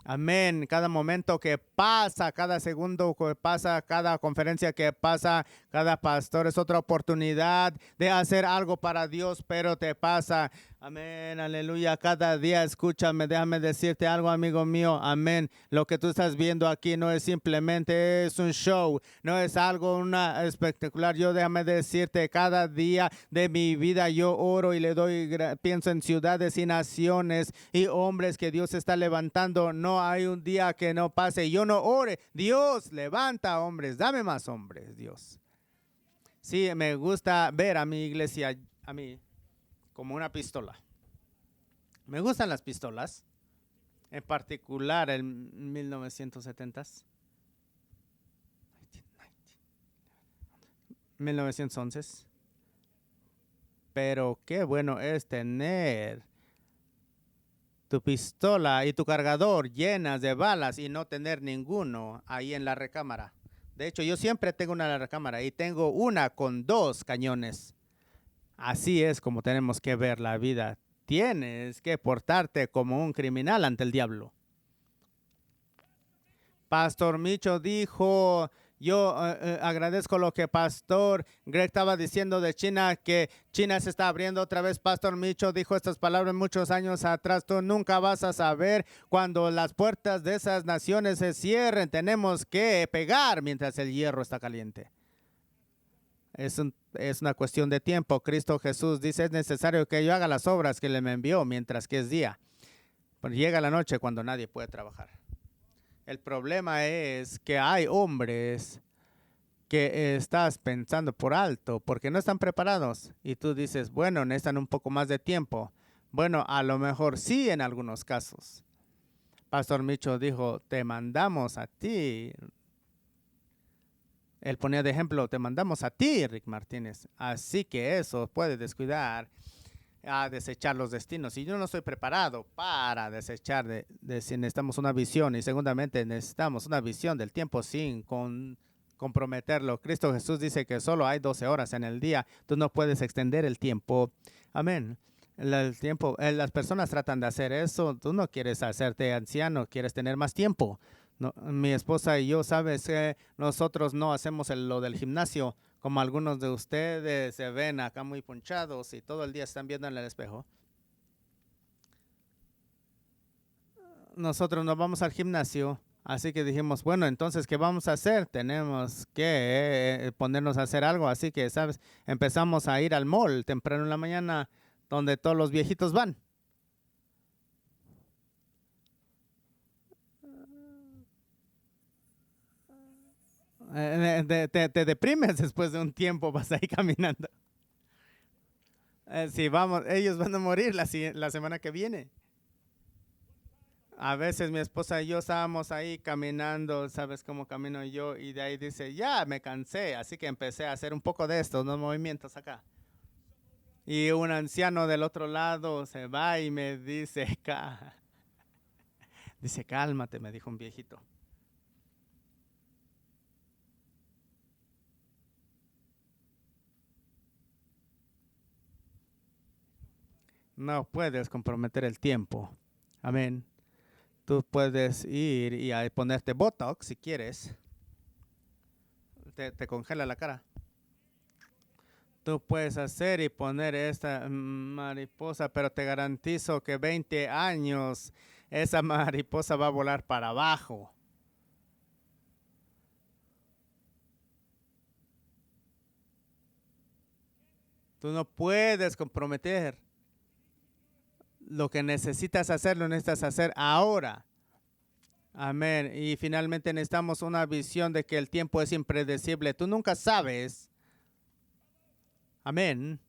Amén. Cada momento que pasa, cada segundo que pasa, cada conferencia que pasa, cada pastor es otra oportunidad de hacer algo para Dios, pero te pasa. Amén, aleluya. Cada día, escúchame, déjame decirte algo, amigo mío. Amén. Lo que tú estás viendo aquí no es simplemente un show, no es algo espectacular. Déjame decirte, cada día de mi vida yo oro y pienso en ciudades y naciones y hombres que Dios está levantando. No hay un día que no pase. Yo no ore. Dios levanta hombres. Dame más hombres, Dios. Sí, me gusta ver a mi iglesia, a mí, como una pistola. Me gustan las pistolas, en particular en 1970s, 1911. Pero qué bueno es tener tu pistola y tu cargador llenas de balas y no tener ninguno ahí en la recámara. De hecho, yo siempre tengo una en la recámara y tengo una con 2 cañones. Así es como tenemos que ver la vida. Tienes que portarte como un criminal ante el diablo. Pastor Micho dijo, yo agradezco lo que Pastor Greg estaba diciendo de China, que China se está abriendo otra vez. Pastor Micho dijo estas palabras muchos años atrás. Tú nunca vas a saber cuando las puertas de esas naciones se cierren. Tenemos que pegar mientras el hierro está caliente. Es una cuestión de tiempo. Cristo Jesús dice, es necesario que yo haga las obras que Él me envió mientras que es día. Pero llega la noche cuando nadie puede trabajar. El problema es que hay hombres que estás pensando por alto porque no están preparados. Y tú dices, bueno, necesitan un poco más de tiempo. Bueno, a lo mejor sí en algunos casos. Pastor Micho dijo, te mandamos a ti. Él ponía de ejemplo, te mandamos a ti, Rick Martínez. Así que eso puede descuidar a desechar los destinos. Y yo no estoy preparado para desechar si necesitamos una visión. Y segundamente necesitamos una visión del tiempo sin comprometerlo. Cristo Jesús dice que solo hay 12 horas en el día. Tú no puedes extender el tiempo. Amén. El tiempo, las personas tratan de hacer eso. Tú no quieres hacerte anciano, quieres tener más tiempo. No, mi esposa y yo, sabes que nosotros no hacemos lo del gimnasio, como algunos de ustedes se ven acá muy ponchados y todo el día están viendo en el espejo. Nosotros no vamos al gimnasio, así que dijimos, bueno, entonces, ¿qué vamos a hacer? Tenemos que ponernos a hacer algo, así que, ¿sabes? Empezamos a ir al mall temprano en la mañana, donde todos los viejitos van. Te deprimes después de un tiempo, vas ahí caminando. Sí, vamos, ellos van a morir la semana que viene. A veces mi esposa y yo estábamos ahí caminando, ¿sabes cómo camino yo? Y de ahí dice, ya me cansé, así que empecé a hacer un poco de estos movimientos acá. Y un anciano del otro lado se va y me dice, cálmate, me dijo un viejito. No puedes comprometer el tiempo. Amén. Tú puedes ir y ponerte Botox si quieres. Te congela la cara. Tú puedes hacer y poner esta mariposa, pero te garantizo que 20 años esa mariposa va a volar para abajo. Tú no puedes comprometer. Lo que necesitas hacer, lo necesitas hacer ahora. Amén. Y finalmente necesitamos una visión de que el tiempo es impredecible. Tú nunca sabes. Amén.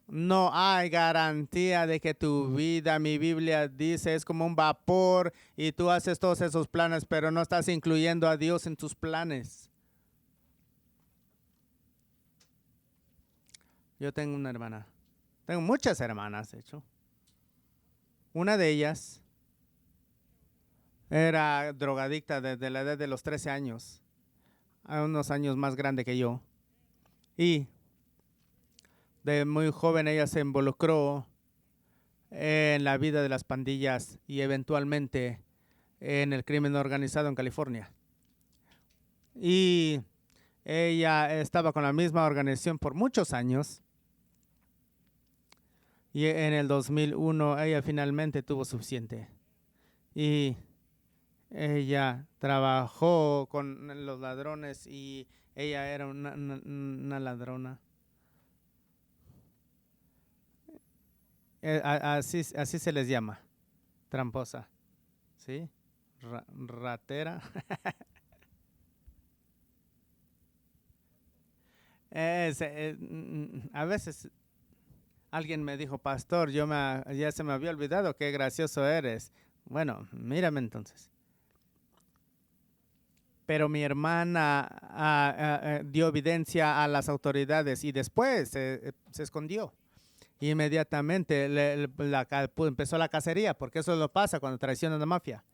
No hay garantía de que tu vida, mi Biblia dice, es como un vapor y tú haces todos esos planes, pero no estás incluyendo a Dios en tus planes. Yo tengo una hermana. Tengo muchas hermanas, de hecho. Una de ellas era drogadicta desde la edad de los 13 años, a unos años más grande que yo. Y de muy joven ella se involucró en la vida de las pandillas y eventualmente en el crimen organizado en California. Y ella estaba con la misma organización por muchos años. Y en el 2001 ella finalmente tuvo suficiente. Y ella trabajó con los ladrones y ella era una ladrona. Así se les llama, tramposa, ¿sí? Ratera. A veces alguien me dijo, pastor, ya se me había olvidado qué gracioso eres. Bueno, mírame entonces. Pero mi hermana dio evidencia a las autoridades y después se escondió. Inmediatamente empezó la cacería, porque eso lo pasa cuando traicionan a la mafia.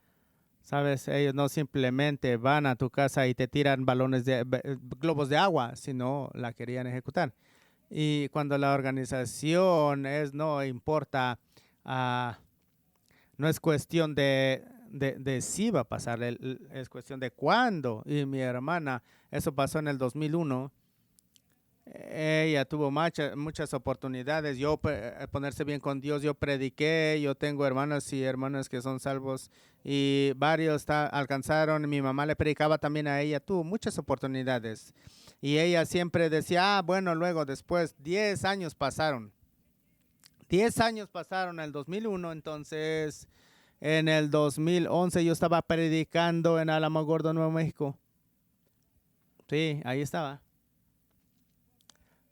¿Sabes? Ellos no simplemente van a tu casa y te tiran globos de agua, sino la querían ejecutar. Y cuando la organización no importa, no es cuestión de si va a pasar, es cuestión de cuándo. Y mi hermana, eso pasó en el 2001. Ella tuvo muchas oportunidades. Ponerse bien con Dios, yo prediqué, yo tengo hermanas y hermanas que son salvos y varios alcanzaron. Mi mamá le predicaba también a ella, tuvo muchas oportunidades. Y ella siempre decía, bueno, luego después, 10 años pasaron. 10 años pasaron en el 2001, entonces en el 2011 yo estaba predicando en Alamogordo, Nuevo México. Sí, ahí estaba.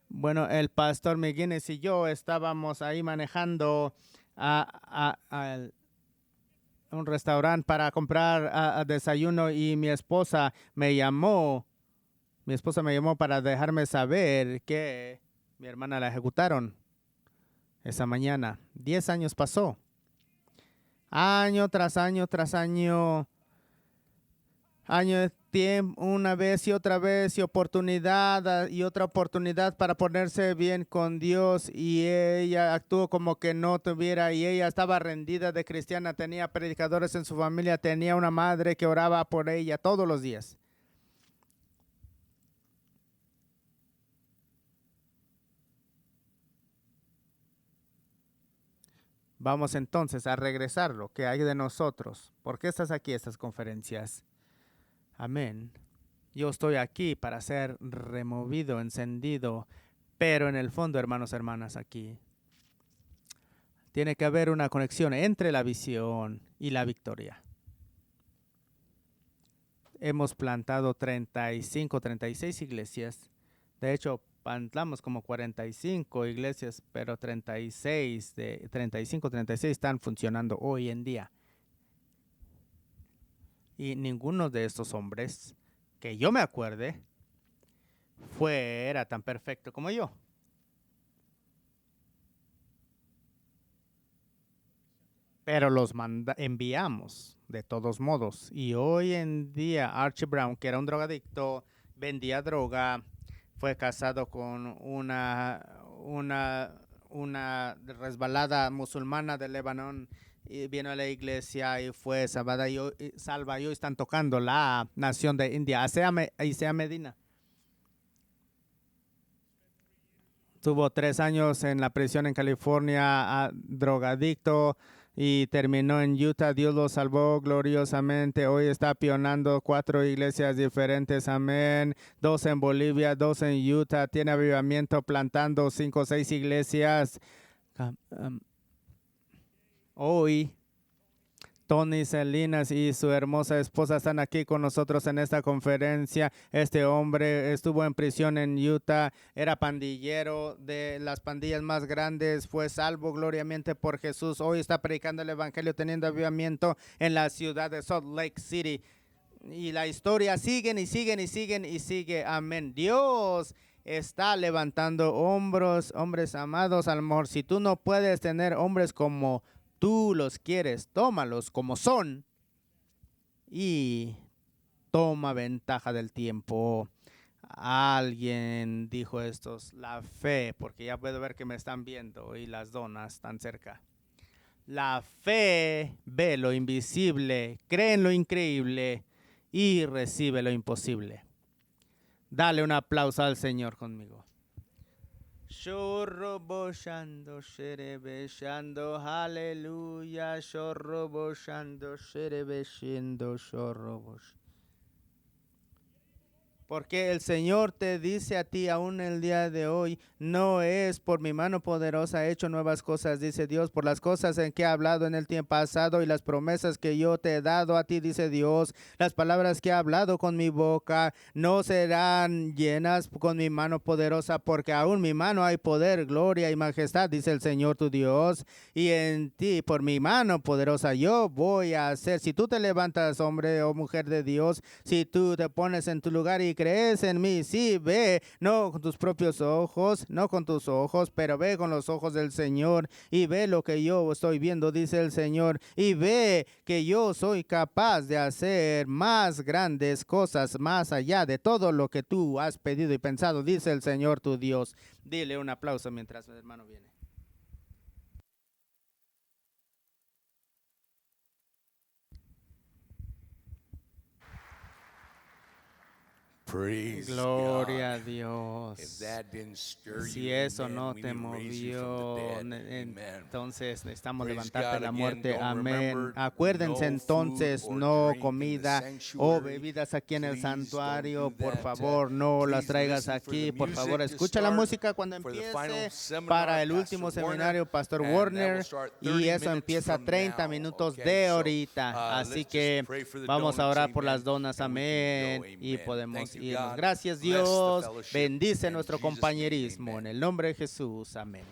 Bueno, el pastor McGuinness y yo estábamos ahí manejando a un restaurante para comprar desayuno y mi esposa me llamó para dejarme saber que mi hermana la ejecutaron esa mañana. 10 años pasó. Año tras año tras año. Año de tiempo, una vez y otra vez, y oportunidad y otra oportunidad para ponerse bien con Dios, y ella actuó como que no tuviera, y ella estaba rendida de cristiana, tenía predicadores en su familia, tenía una madre que oraba por ella todos los días. Vamos entonces a regresar lo que hay de nosotros. ¿Por qué estás aquí estas conferencias? Amén. Yo estoy aquí para ser removido, encendido, pero en el fondo, hermanos, hermanas, aquí tiene que haber una conexión entre la visión y la victoria. Hemos plantado 35, 36 iglesias. De hecho, plantamos como 45 iglesias, pero 36 de 35, 36 están funcionando hoy en día. Y ninguno de estos hombres, que yo me acuerde, era tan perfecto como yo. Pero los enviamos de todos modos. Y hoy en día Archie Brown, que era un drogadicto, vendía droga, fue casado con una resbalada musulmana de Lebanon, y vino a la iglesia y fue salva, y hoy están tocando la nación de India, Isaiah Medina. Tuvo 3 años en la prisión en California, drogadicto, y terminó en Utah. Dios lo salvó gloriosamente. Hoy está pionando 4 iglesias diferentes. Amén. 2 en Bolivia, 2 en Utah. Tiene avivamiento plantando 5 o 6 iglesias. Hoy Tony Salinas y su hermosa esposa están aquí con nosotros en esta conferencia. Este hombre estuvo en prisión en Utah, era pandillero de las pandillas más grandes, fue salvo gloriamente por Jesús. Hoy está predicando el evangelio, teniendo avivamiento en la ciudad de Salt Lake City. Y la historia siguen y siguen y siguen y sigue. Amén. Dios está levantando hombres amados. A lo mejor si tú no puedes tener hombres como tú los quieres, tómalos como son y toma ventaja del tiempo. Alguien dijo estos, la fe, porque ya puedo ver que me están viendo y las donas están cerca. La fe ve lo invisible, cree en lo increíble y recibe lo imposible. Dale un aplauso al Señor conmigo. Shorroboshando, sherebeshando, aleluya, shorroboshando, sherebeshando, shorrobosh. Porque el Señor te dice a ti aún el día de hoy, no es por mi mano poderosa he hecho nuevas cosas, dice Dios, por las cosas en que he hablado en el tiempo pasado y las promesas que yo te he dado a ti, dice Dios, las palabras que he hablado con mi boca no serán llenas con mi mano poderosa, porque aún mi mano hay poder, gloria y majestad, dice el Señor tu Dios, y en ti, por mi mano poderosa, yo voy a hacer. Si tú te levantas, hombre o mujer de Dios, si tú te pones en tu lugar y crees en mí, sí, ve, no con tus propios ojos, no con tus ojos, pero ve con los ojos del Señor y ve lo que yo estoy viendo, dice el Señor, y ve que yo soy capaz de hacer más grandes cosas más allá de todo lo que tú has pedido y pensado, dice el Señor tu Dios. Dile un aplauso mientras mi hermano viene. Praise Gloria a God. Dios. If that didn't stir Si you, eso amen, no we te need to raise you from movió, the dead. Amen. entonces necesitamos Praise levantarte God de la again. muerte. Don't Amén. remember, Acuérdense no entonces, food or no drink in the comida o sanctuary. bebidas aquí en el Please don't santuario. do Por that. favor, no las Please traigas listen for aquí. the Por favor, music to escucha la start música cuando for the final empiece seminar, para el Pastor último Warner, seminario, Pastor and that will Warner. start Y 30 eso minutes empieza from 30 now, minutos okay? de So, ahorita. Así let's que just pray for the vamos a donuts, orar por las amen, donas. and we can Amén. go, Y amen. podemos Thank you, irnos. God. Gracias, Bless the Dios. fellowship. Bendice In nuestro Jesus' name, compañerismo. amen. En el nombre de Jesús. Amén.